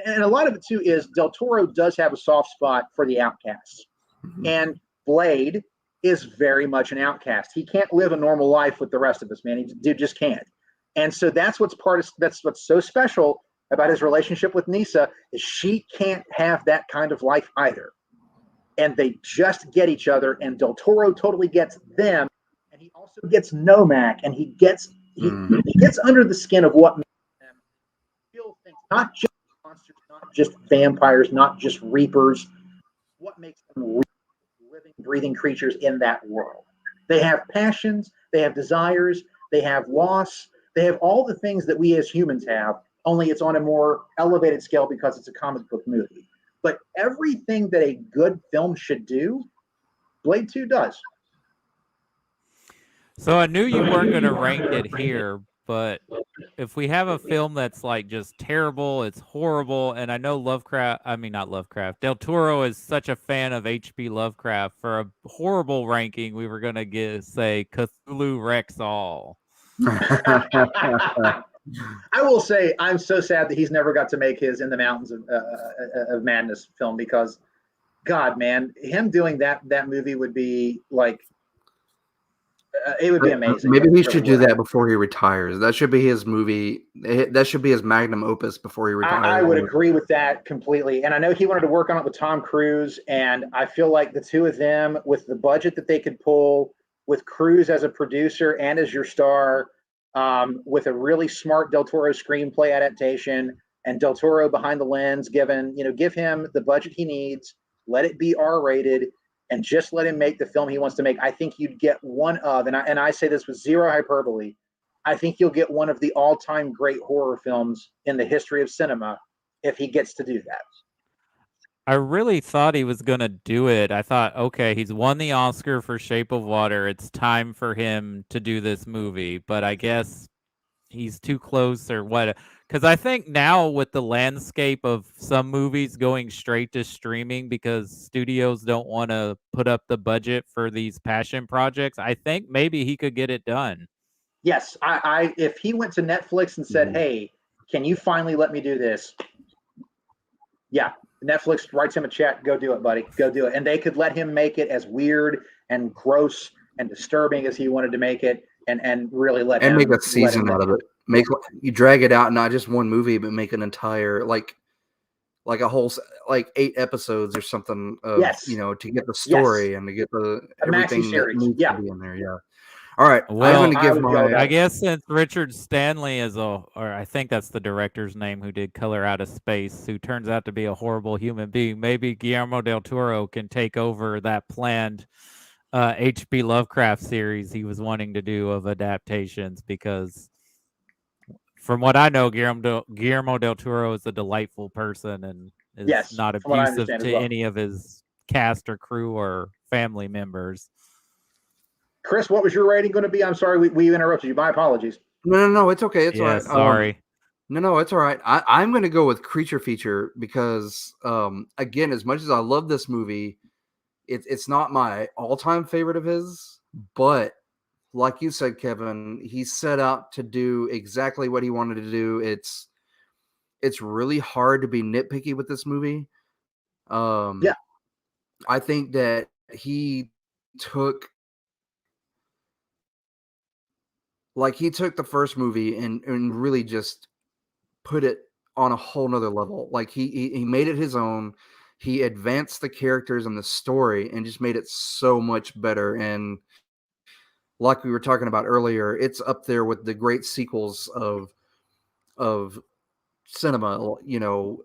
and a lot of it too is Del Toro does have a soft spot for the outcasts, and Blade is very much an outcast. He can't live a normal life with the rest of us, man. He just can't. And so that's what's so special about his relationship with Nisa, is she can't have that kind of life either. And they just get each other, and Del Toro totally gets them, and he also gets Nomak, and he gets under the skin of what makes them feel things, not just monsters, not just vampires, not just reapers, what makes them real, living, breathing creatures in that world. They have passions, they have desires, they have loss, they have all the things that we as humans have, only it's on a more elevated scale because it's a comic book movie. But everything that a good film should do, Blade 2 does. So I knew you weren't going to rank it here, but if we have a film that's like just terrible, it's horrible, and I know Del Toro is such a fan of H.P. Lovecraft. For a horrible ranking, we were going to say Cthulhu Rex All. I will say I'm so sad that he's never got to make his In the Mountains of Madness film, because God, man, him doing that movie would be like, it would be amazing. Maybe he should do that before he retires. That should be his movie. That should be his magnum opus before he retires. I would agree with that completely. And I know he wanted to work on it with Tom Cruise, and I feel like the two of them, with the budget that they could pull, with Cruise as a producer and as your star, with a really smart Del Toro screenplay adaptation, and Del Toro behind the lens, give him the budget he needs, let it be R-rated, and just let him make the film he wants to make. I think you'd get one of, and I say this with zero hyperbole, I think you'll get one of the all-time great horror films in the history of cinema if he gets to do that. I really thought he was going to do it. I thought, okay, he's won the Oscar for Shape of Water. It's time for him to do this movie. But I guess he's too close, or what. Because I think now with the landscape of some movies going straight to streaming because studios don't want to put up the budget for these passion projects, I think maybe he could get it done. Yes, I if he went to Netflix and said, hey, can you finally let me do this? Yeah, Netflix writes him a check, go do it, buddy, go do it. And they could let him make it as weird and gross and disturbing as he wanted to make it, and really let him. And make a season out of it. You drag it out, not just one movie, but make an entire, like a whole, like 8 episodes or something of, to get the story and to get the everything that needs to be in there. Yeah. All right. Well, I'm going to give I guess since Richard Stanley or I think that's the director's name, who did Color Out of Space, who turns out to be a horrible human being, maybe Guillermo Del Toro can take over that planned H.P. Lovecraft series he was wanting to do of adaptations, because from what I know, Guillermo Del Toro is a delightful person and is not abusive to any of his cast or crew or family members. Chris, what was your rating going to be? I'm sorry we interrupted you. My apologies. No, it's okay. It's all right. Sorry. No, it's all right. I'm going to go with Creature Feature because, again, as much as I love this movie, it's not my all-time favorite of his, but like you said, Kevin, he set out to do exactly what he wanted to do. It's really hard to be nitpicky with this movie. Yeah. I think that he took the first movie and really just put it on a whole nother level. Like he made it his own. He advanced the characters and the story and just made it so much better. And like we were talking about earlier, it's up there with the great sequels of cinema. You know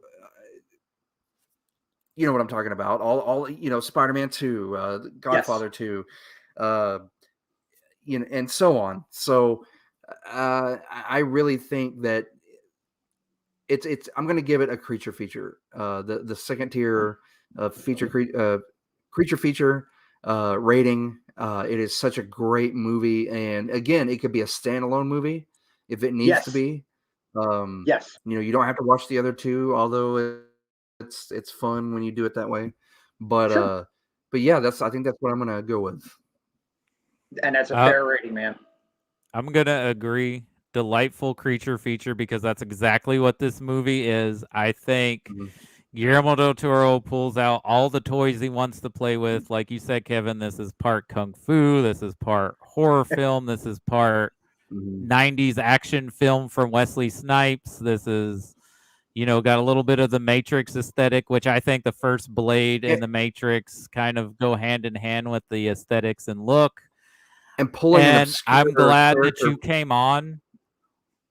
what I'm talking about. All Spider-Man 2, Godfather 2, and so on. So I really think that it's I'm going to give it a creature feature. The second tier creature feature rating. It is such a great movie, and again, it could be a standalone movie if it needs to be. Yes. You don't have to watch the other two, although it's fun when you do it that way. But Sure. but yeah, I think that's what I'm gonna go with. And that's a fair rating, man. I'm gonna agree. Delightful creature feature because that's exactly what this movie is. I think Guillermo Del Toro pulls out all the toys he wants to play with. Like you said, Kevin, this is part kung fu. This is part horror film. This is part 90s action film from Wesley Snipes. This is, got a little bit of the Matrix aesthetic, which I think the first Blade and the Matrix kind of go hand in hand with the aesthetics and look. And pulling an And obscure I'm glad that character. you came on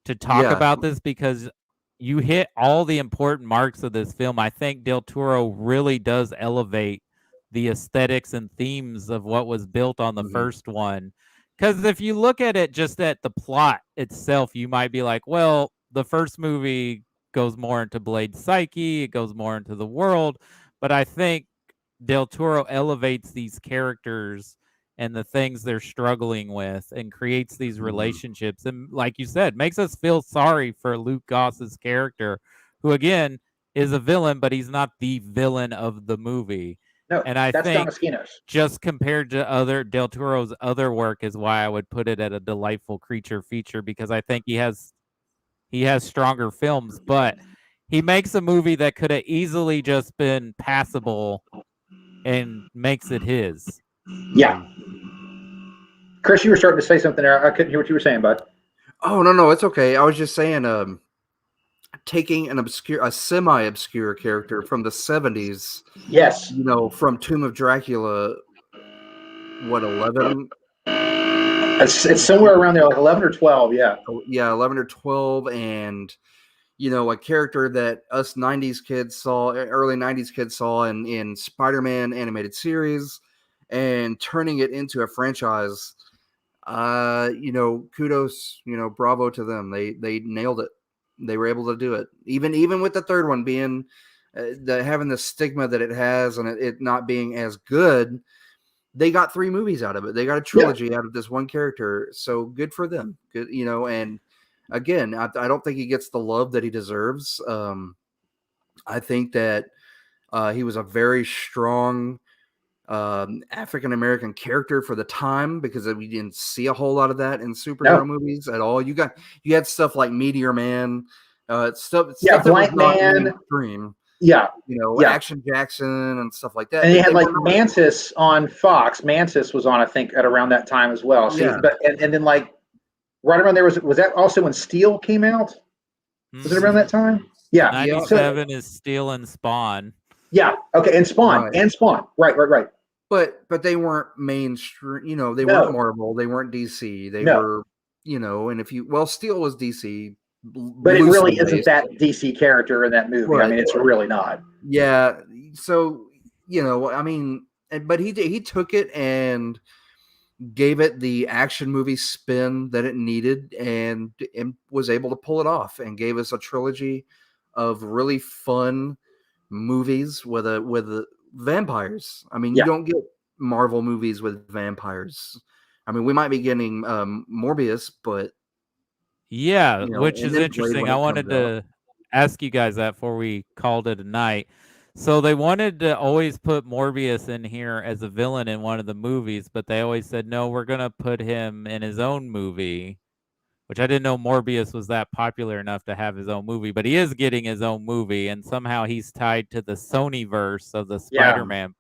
to talk about this because you hit all the important marks of this film. I think Del Toro really does elevate the aesthetics and themes of what was built on the first one. Because if you look at it just at the plot itself, you might be like, well, the first movie goes more into Blade's psyche, it goes more into the world. But I think Del Toro elevates these characters and the things they're struggling with and creates these relationships. And like you said, makes us feel sorry for Luke Goss's character, who again is a villain, but he's not the villain of the movie. No, and I that's think Damaskinos. just compared to other Del Toro's other work is why I would put it at a delightful creature feature, because I think he has stronger films, but he makes a movie that could have easily just been passable and makes it his. Yeah. Chris, you were starting to say something there. I couldn't hear what you were saying, bud. Oh, no, it's okay. I was just saying, taking a semi-obscure character from the 70s. Yes. From Tomb of Dracula, what, 11? It's somewhere around there, like 11 or 12, yeah. Yeah, 11 or 12, and a character that us 90s kids saw, early 90s kids saw in Spider-Man animated series, and turning it into a franchise. Kudos, bravo to them. They nailed it. They were able to do it. Even with the third one being having the stigma that it has and it not being as good, they got 3 movies out of it. They got a trilogy out of this one character. So good for them. Good, and again, I don't think he gets the love that he deserves. I think that he was a very strong African American character for the time, because we didn't see a whole lot of that in superhero movies at all. You had stuff like Meteor Man, stuff that was not mainstream. Action Jackson and stuff like that. And they had like Mantis on Fox. Mantis was on, I think, at around that time as well. See, but and then like right around there was that also when Steel came out? Was it around that time? Yeah. 97 is Steel and Spawn. Yeah. Okay. And Spawn. Right. And Spawn. Right. But they weren't mainstream. They weren't Marvel. They weren't DC. They were, and Steel was DC. But it really isn't that DC character in that movie. Right. I mean, it's really not. Yeah. So, but he took it and gave it the action movie spin that it needed and was able to pull it off and gave us a trilogy of really fun movies with vampires. I mean, you don't get Marvel movies with vampires. I mean, we might be getting Morbius, but Yeah, you know, which and is then Blade interesting. when I it wanted comes out. to ask you guys that before we called it a night. So they wanted to always put Morbius in here as a villain in one of the movies, but they always said, no, we're going to put him in his own movie, which I didn't know Morbius was that popular enough to have his own movie, but he is getting his own movie, and somehow he's tied to the Sony verse of the Yeah. Spider-Man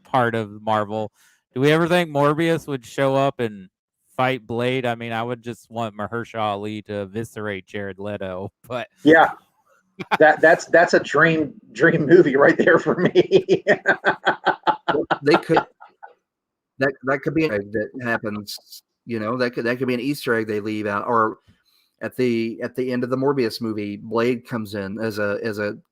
part of Marvel. Do we ever think Morbius would show up and fight Blade? I mean, I would just want Mahershala Ali to eviscerate Jared Leto, but Yeah. That's a dream movie right there for me. They could that could be an egg that happens. You know, that could be an Easter egg they leave out, or at the end of the Morbius movie, Blade comes in as an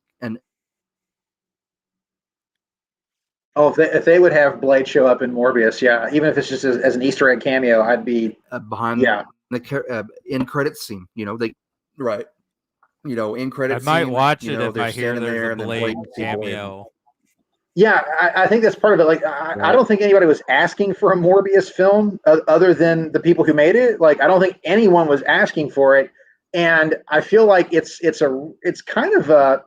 Oh, if they would have Blade show up in Morbius, yeah, even if it's just as an Easter egg cameo, I'd be behind the end credits scene. You know, they right. You know, in I credit might scene. watch You it know, if they're I hear standing there's there, a and then Blade Blade see Blade. cameo. Yeah, I think that's part of it. Like, I don't think anybody was asking for a Morbius film other than the people who made it. Like, I don't think anyone was asking for it, and I feel like it's kind of a.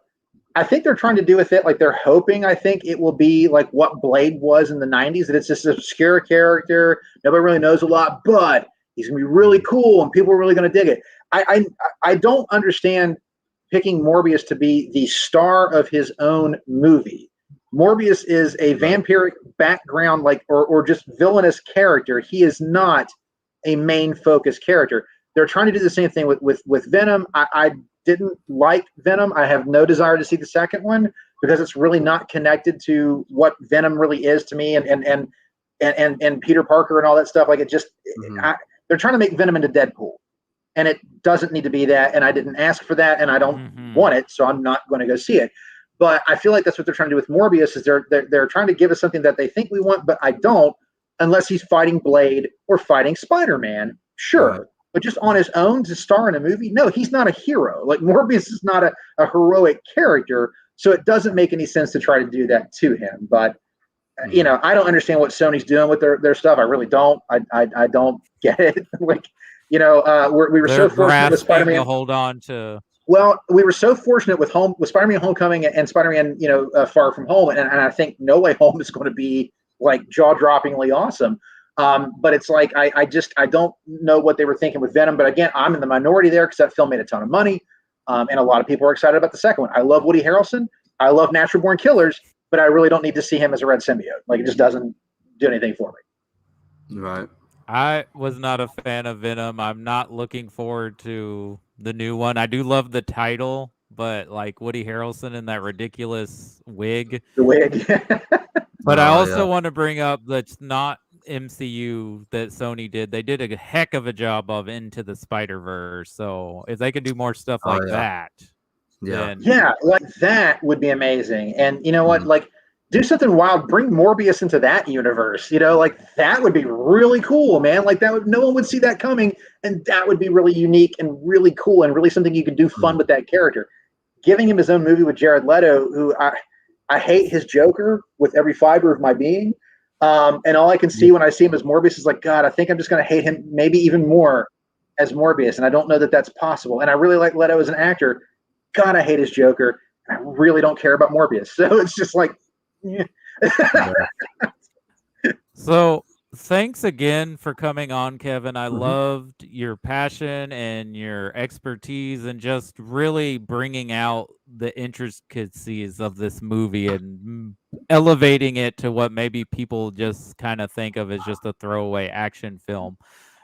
I think they're trying to do with it like they're hoping. I think it will be like what Blade was in the '90s. That it's this obscure character, nobody really knows a lot, but he's gonna be really cool, and people are really gonna dig it. I don't understand picking Morbius to be the star of his own movie. Morbius is a vampiric background, like or just villainous character. He is not a main focus character. They're trying to do the same thing with Venom. I didn't like Venom. I have no desire to see the second one because it's really not connected to what Venom really is to me and Peter Parker and all that stuff. Like it just they're trying to make Venom into Deadpool. And it doesn't need to be that, and I didn't ask for that, and I don't want it, so I'm not going to go see it. But I feel like that's what they're trying to do with Morbius is they're trying to give us something that they think we want, but I don't, unless he's fighting Blade or fighting Spider-Man. Sure. Right. But just on his own to star in a movie? No, he's not a hero. Like Morbius is not a heroic character, so it doesn't make any sense to try to do that to him. But you know, I don't understand what Sony's doing with their stuff. I really don't. I don't get it. Like, you know, we were so fortunate with Spider-Man to hold on to. Well, we were so fortunate with Spider-Man: Homecoming and Spider-Man, you know, Far From Home, and I think No Way Home is going to be like jaw-droppingly awesome. But it's like I don't know what they were thinking with Venom. But again, I'm in the minority there because that film made a ton of money, and a lot of people are excited about the second one. I love Woody Harrelson. I love Natural Born Killers, but I really don't need to see him as a red symbiote. Like it just doesn't do anything for me. Right. I was not a fan of Venom. I'm not looking forward to the new one. I do love the title, but like Woody Harrelson in that ridiculous wig. The wig. But I also want to bring up that's not MCU that Sony did. They did a heck of a job of Into the Spider-Verse. So if they could do more stuff like that. Then... Yeah, like that would be amazing. And you know what? Like do something wild, bring Morbius into that universe, you know, like that would be really cool, man. Like that would, no one would see that coming, and that would be really unique and really cool and really something you could do fun with that character. Giving him his own movie with Jared Leto, who I hate his Joker with every fiber of my being. And all I can see when I see him as Morbius is like, God, I think I'm just going to hate him maybe even more as Morbius. And I don't know that that's possible. And I really like Leto as an actor. God, I hate his Joker. And I really don't care about Morbius. So it's just like, yeah. So thanks again for coming on, Kevin. I loved your passion and your expertise and just really bringing out the intricacies of this movie and elevating it to what maybe people just kind of think of as just a throwaway action film.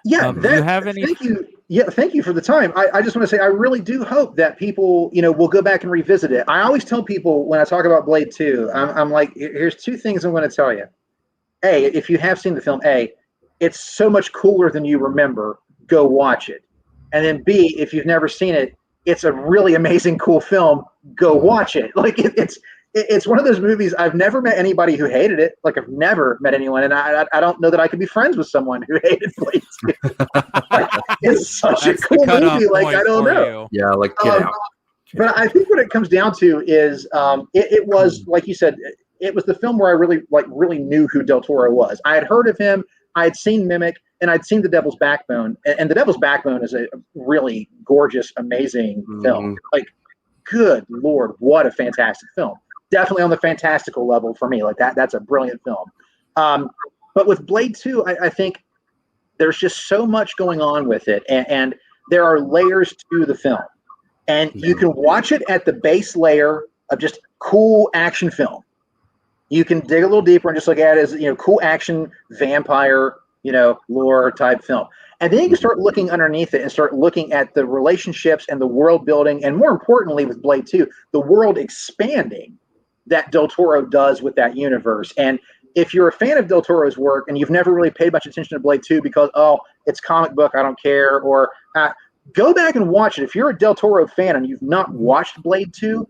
Yeah, do you have any? Thank you. Yeah, thank you for the time. I just want to say I really do hope that people, you know, will go back and revisit it. I always tell people when I talk about Blade 2, I'm like, here's two things I'm going to tell you. A, if you have seen the film, A, it's so much cooler than you remember. Go watch it. And then B, if you've never seen it, it's a really amazing, cool film. Go watch it. Like it's one of those movies. I've never met anybody who hated it. Like I've never met anyone, and I don't know that I could be friends with someone who hated Blade 2. Like, it's such a cool movie. Like I don't know. Yeah, like get out. But I think what it comes down to is it was like you said. It was the film where I really knew who Del Toro was. I had heard of him. I had seen Mimic. and I'd seen The Devil's Backbone, and The Devil's Backbone is a really gorgeous, amazing film. Like, good Lord, what a fantastic film. Definitely on the fantastical level for me. Like that's a brilliant film. But with Blade 2, I think there's just so much going on with it, and there are layers to the film. And you can watch it at the base layer of just cool action film. You can dig a little deeper and just look at it as, cool action vampire, lore type film. And then you can start looking underneath it and start looking at the relationships and the world building, and more importantly with Blade 2, the world expanding that Del Toro does with that universe. And if you're a fan of Del Toro's work and you've never really paid much attention to Blade 2 because, it's comic book, I don't care, or go back and watch it. If you're a Del Toro fan and you've not watched Blade 2,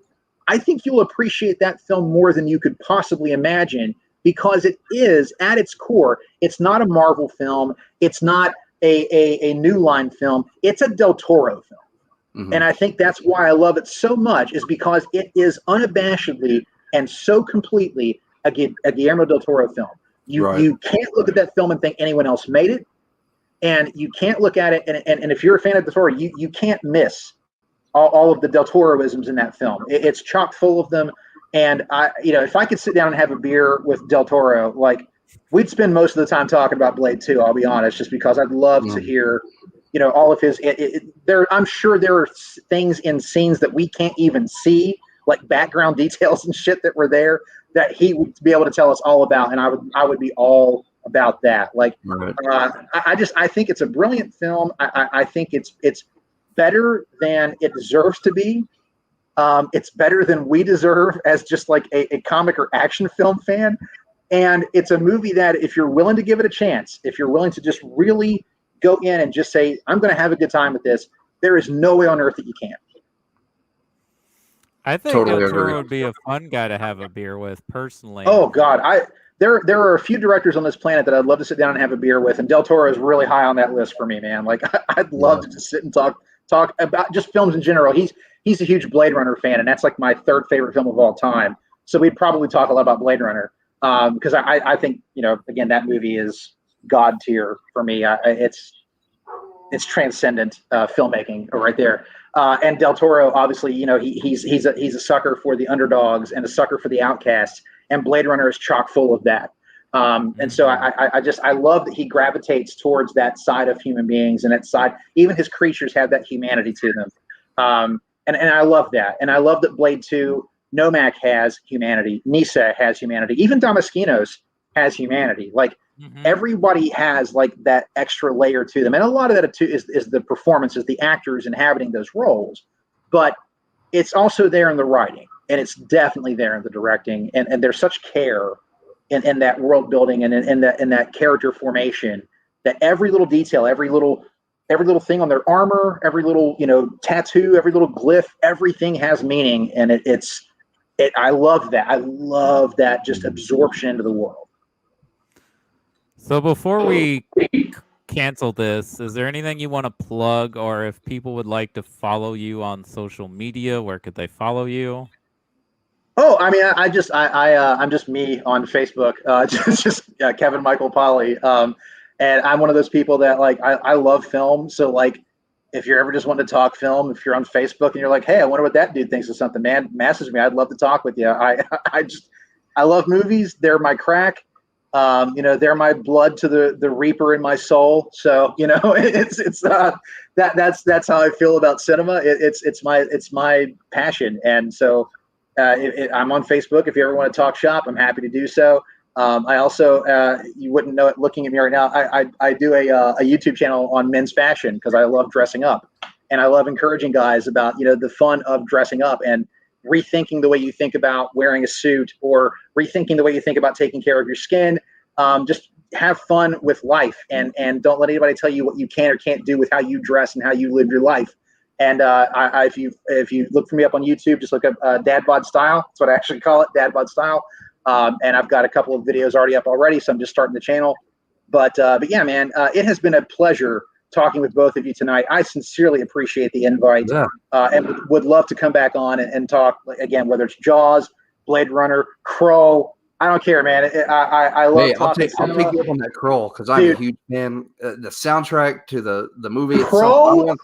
I think you'll appreciate that film more than you could possibly imagine, because it is, at its core, it's not a Marvel film. It's not a New Line film. It's a Del Toro film. And I think that's why I love it so much, is because it is unabashedly and so completely a Guillermo Del Toro film. You can't look at that film and think anyone else made it. And you can't look at it, and if you're a fan of Del Toro, you can't miss all of the Del Toroisms in that film. It's chock full of them. And if I could sit down and have a beer with Del Toro, like, we'd spend most of the time talking about Blade 2, I'll be honest, just because I'd love to hear, all of his. I'm sure there are things in scenes that we can't even see, like background details and shit that were there that he would be able to tell us all about, and I would be all about that. Like, I think it's a brilliant film. I think it's better than it deserves to be. It's better than we deserve as just like a comic or action film fan. And it's a movie that, if you're willing to give it a chance, if you're willing to just really go in and just say, I'm going to have a good time with this, there is no way on earth that you can't. I think Del Toro would be a fun guy to have a beer with, personally. Oh God, there are a few directors on this planet that I'd love to sit down and have a beer with, and Del Toro is really high on that list for me, man. Like, I'd love to just sit and talk about just films in general. He's a huge Blade Runner fan, and that's like my third favorite film of all time. So we'd probably talk a lot about Blade Runner, because I think, again, that movie is God tier for me. It's transcendent filmmaking right there. And Del Toro, obviously, he's a sucker for the underdogs and a sucker for the outcasts, and Blade Runner is chock full of that. And so I love that he gravitates towards that side of human beings, and that side, even his creatures have that humanity to them. And I love that. And I love that Blade 2, Nomak has humanity. Nisa has humanity. Even Damaskinos has humanity. Like, everybody has like that extra layer to them. And a lot of that too is the performances, the actors inhabiting those roles. But it's also there in the writing, and it's definitely there in the directing. And there's such care in that world building and in that character formation, that every little detail, every little thing on their armor, every little, tattoo, every little glyph, everything has meaning. And I love that. I love that just absorption into the world. So before we cancel this, is there anything you want to plug, or if people would like to follow you on social media, where could they follow you? Oh, I mean, I'm just me on Facebook, just Kevin Michael Pauley. And I'm one of those people that, like, I love film. So, like, if you're ever just wanting to talk film, if you're on Facebook and you're like, hey, I wonder what that dude thinks of something, man, message me. I'd love to talk with you. I love movies. They're my crack. They're my blood to the reaper in my soul. So, that's how I feel about cinema. It's my passion. And so, I'm on Facebook. If you ever want to talk shop, I'm happy to do so. I also, you wouldn't know it looking at me right now, I do a YouTube channel on men's fashion, because I love dressing up, and I love encouraging guys about, the fun of dressing up and rethinking the way you think about wearing a suit, or rethinking the way you think about taking care of your skin. Just have fun with life, and don't let anybody tell you what you can or can't do with how you dress and how you live your life. And if you look for me up on YouTube, just look up Dad Bod Style. That's what I actually call it, Dad Bod Style. And I've got a couple of videos already up already, so I'm just starting the channel. But yeah, man, it has been a pleasure talking with both of you tonight. I sincerely appreciate the invite, and would love to come back on and talk again, whether it's Jaws, Blade Runner, Crow. I don't care, man. I love Hey, I'll talking take cinema. you up on that Kroll because I'm Dude. a huge fan. The soundtrack to the movie itself. Kroll?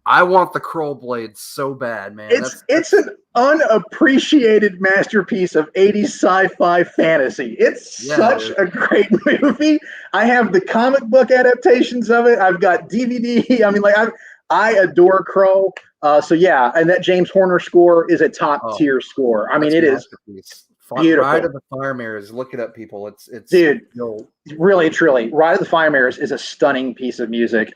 I want the Kroll blade so bad, man. It's an unappreciated masterpiece of 80s sci-fi fantasy. It's such a great movie. I have the comic book adaptations of it. I've got DVD. I mean, like I adore Crow. So yeah, and that James Horner score is a top tier score. I mean, it is beautiful. Ride of the Fire Mirrors. Look it up, people. It's dude. Really, truly, Ride of the Fire Mirrors is a stunning piece of music.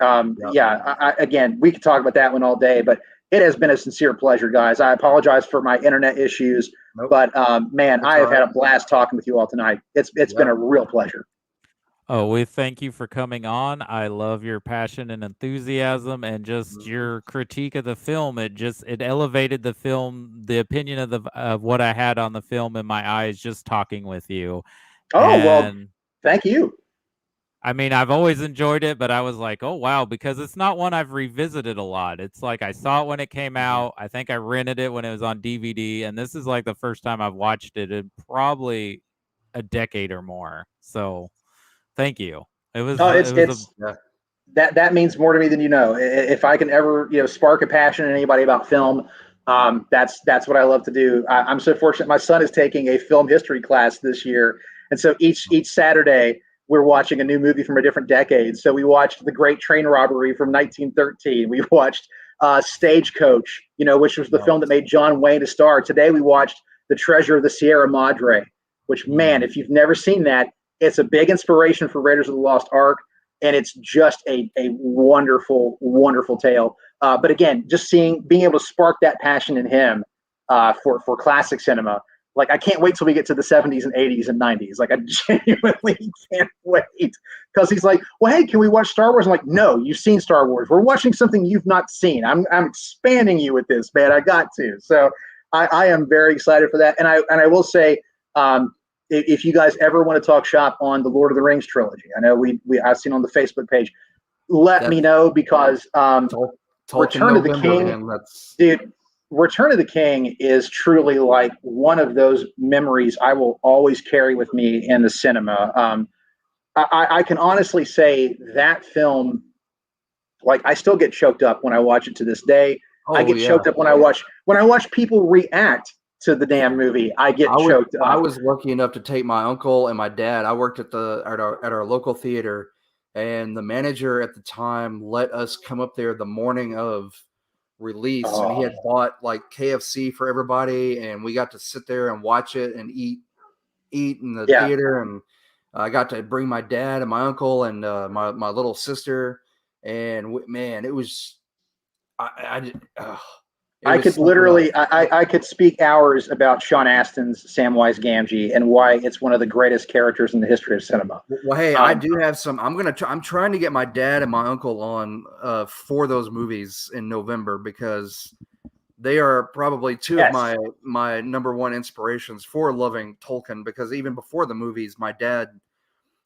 Yeah, again, we could talk about that one all day, but it has been a sincere pleasure, guys. I apologize for my internet issues, but man, I have had a blast talking with you all tonight. It's been a real pleasure. Oh, we thank you for coming on. I love your passion and enthusiasm and just your critique of the film. It elevated the film, the opinion of what I had on the film in my eyes just talking with you. Well, thank you. I mean, I've always enjoyed it, but I was like, oh, wow, because it's not one I've revisited a lot. It's like I saw it when it came out. I think I rented it when it was on DVD, and this is like the first time I've watched it in probably a decade or more. So thank you. That means more to me than you know. If I can ever, spark a passion in anybody about film, that's what I love to do. I'm so fortunate. My son is taking a film history class this year, and so each Saturday we're watching a new movie from a different decade. So we watched The Great Train Robbery from 1913. We watched Stagecoach, which was the film that made John Wayne a star. Today we watched The Treasure of the Sierra Madre, which, man, if you've never seen that, it's a big inspiration for Raiders of the Lost Ark, and it's just a wonderful, wonderful tale. But again, just being able to spark that passion in him for classic cinema. Like, I can't wait till we get to the 70s and 80s and 90s. Like, I genuinely can't wait, because he's like, well, hey, can we watch Star Wars? I'm like, no, you've seen Star Wars. We're watching something you've not seen. I'm expanding you with this, man. I got to. So I am very excited for that. And I will say, if you guys ever want to talk shop on the Lord of the Rings trilogy, I know I've seen on the Facebook page, let me know, because Return of the King, man, dude, Return of the King is truly like one of those memories I will always carry with me in the cinema. I can honestly say that film, like, I still get choked up when I watch it to this day. I get choked up when I watch people react to the damn movie. I get choked up. I was lucky enough to take my uncle and my dad. I worked at our local theater, and the manager at the time let us come up there the morning of release, and he had bought like KFC for everybody, and we got to sit there and watch it and eat in the theater. And I got to bring my dad and my uncle and my little sister, and man, it was I could literally, I could speak hours about Sean Astin's Samwise Gamgee and why it's one of the greatest characters in the history of cinema. Well, hey, I do have some. I'm trying to get my dad and my uncle on for those movies in November, because they are probably two of my number one inspirations for loving Tolkien. Because even before the movies, my dad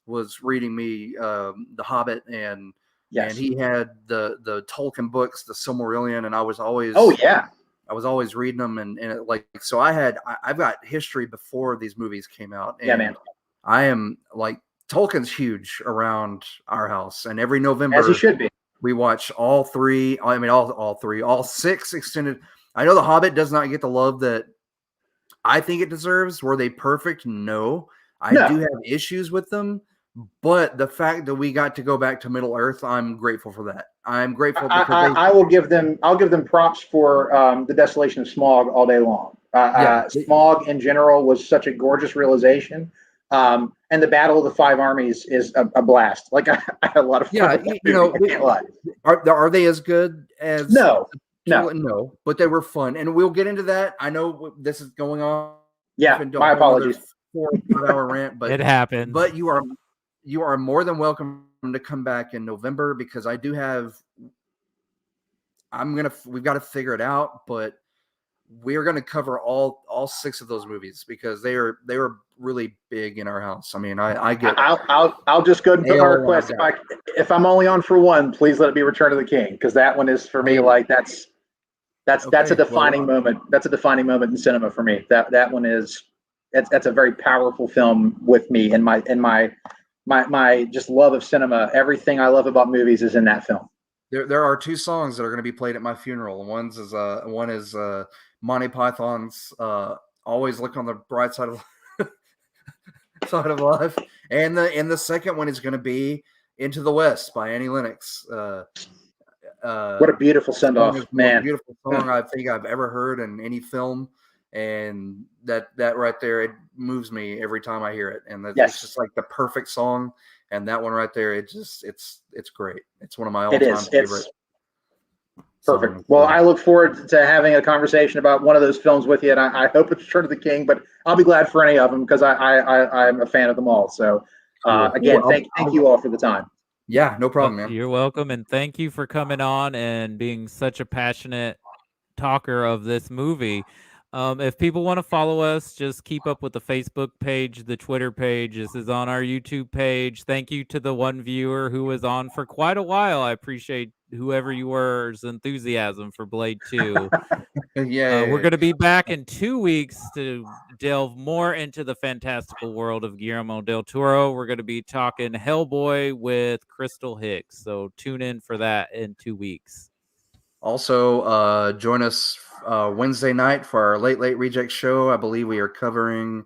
was reading me The Hobbit, and he had the Tolkien books, the Silmarillion, and I was always I was always reading them, and so I've got history before these movies came out. And man, I am like, Tolkien's huge around our house, and every November, as he should be, we watch all three. I mean, all six extended. I know The Hobbit does not get the love that I think it deserves. Were they perfect? No. I do have issues with them. But the fact that we got to go back to Middle Earth, I'm grateful for that. I'm grateful because I'll give them props for the Desolation of Smaug all day long. Smaug in general was such a gorgeous realization, and the Battle of the Five Armies is a blast. Like, I had a lot of fun. I can't lie. Are they as good as No, but they were fun, and we'll get into that. I know this is going on. Yeah, my apologies. 4 or 5 hour rant, but it happened. But you are more than welcome to come back in November, because I do have. We've got to figure it out, but we're going to cover all 6 of those movies, because they were really big in our house. I mean, I'll just go and put my request. If I'm only on for one, please let it be Return of the King, because that one is for me, like, that's a defining moment. That's a defining moment in cinema for me. That one is that's a very powerful film with me and my just love of cinema. Everything I love about movies is in that film. There are two songs that are going to be played at my funeral. One is Monty Python's "Always Look on the Bright Side of Side of Life," and the second one is going to be "Into the West" by Annie Lennox. What a beautiful send off, man! Beautiful song I think I've ever heard in any film, and that right there, it moves me every time I hear it, and it's just like the perfect song. And that one right there, it's great. It's one of my all-time favorite. Perfect. Well, I look forward to having a conversation about one of those films with you, and I hope it's Return of the King, but I'll be glad for any of them because I'm a fan of them all. So again, thank you all for the time. Yeah, no problem, man. You're welcome, and thank you for coming on and being such a passionate talker of this movie. If people want to follow us, just keep up with the Facebook page, the Twitter page. This is on our YouTube page. Thank you to the one viewer who was on for quite a while. I appreciate whoever you were's enthusiasm for Blade 2. We're going to be back in 2 weeks to delve more into the fantastical world of Guillermo Del Toro. We're going to be talking Hellboy with Crystal Hicks. So tune in for that in 2 weeks. Also, join us Wednesday night for our Late Reject show. I believe we are covering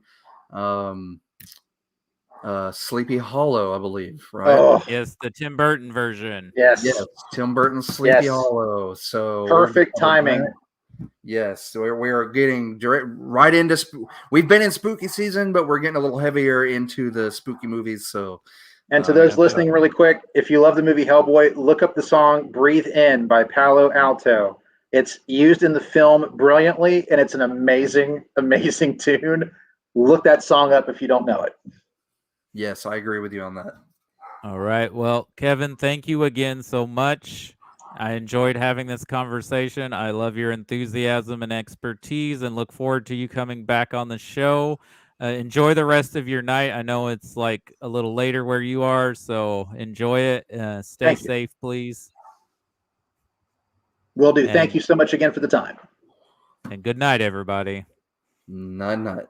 Sleepy Hollow, I believe, right? Oh. Yes, the Tim Burton version. Yes, Tim Burton's Sleepy Hollow. So perfect timing. Yes, so we are getting right into. We've been in spooky season, but we're getting a little heavier into the spooky movies. So. And to those listening really quick, if you love the movie Hellboy, look up the song Breathe In by Palo Alto. It's used in the film brilliantly, and it's an amazing, amazing tune. Look that song up if you don't know it. Yes, I agree with you on that. All right. Well, Kevin, thank you again so much. I enjoyed having this conversation. I love your enthusiasm and expertise and look forward to you coming back on the show. Enjoy the rest of your night. I know it's like a little later where you are, so enjoy it. Stay safe, please. Will do. Thank you so much again for the time. And good night, everybody. Night.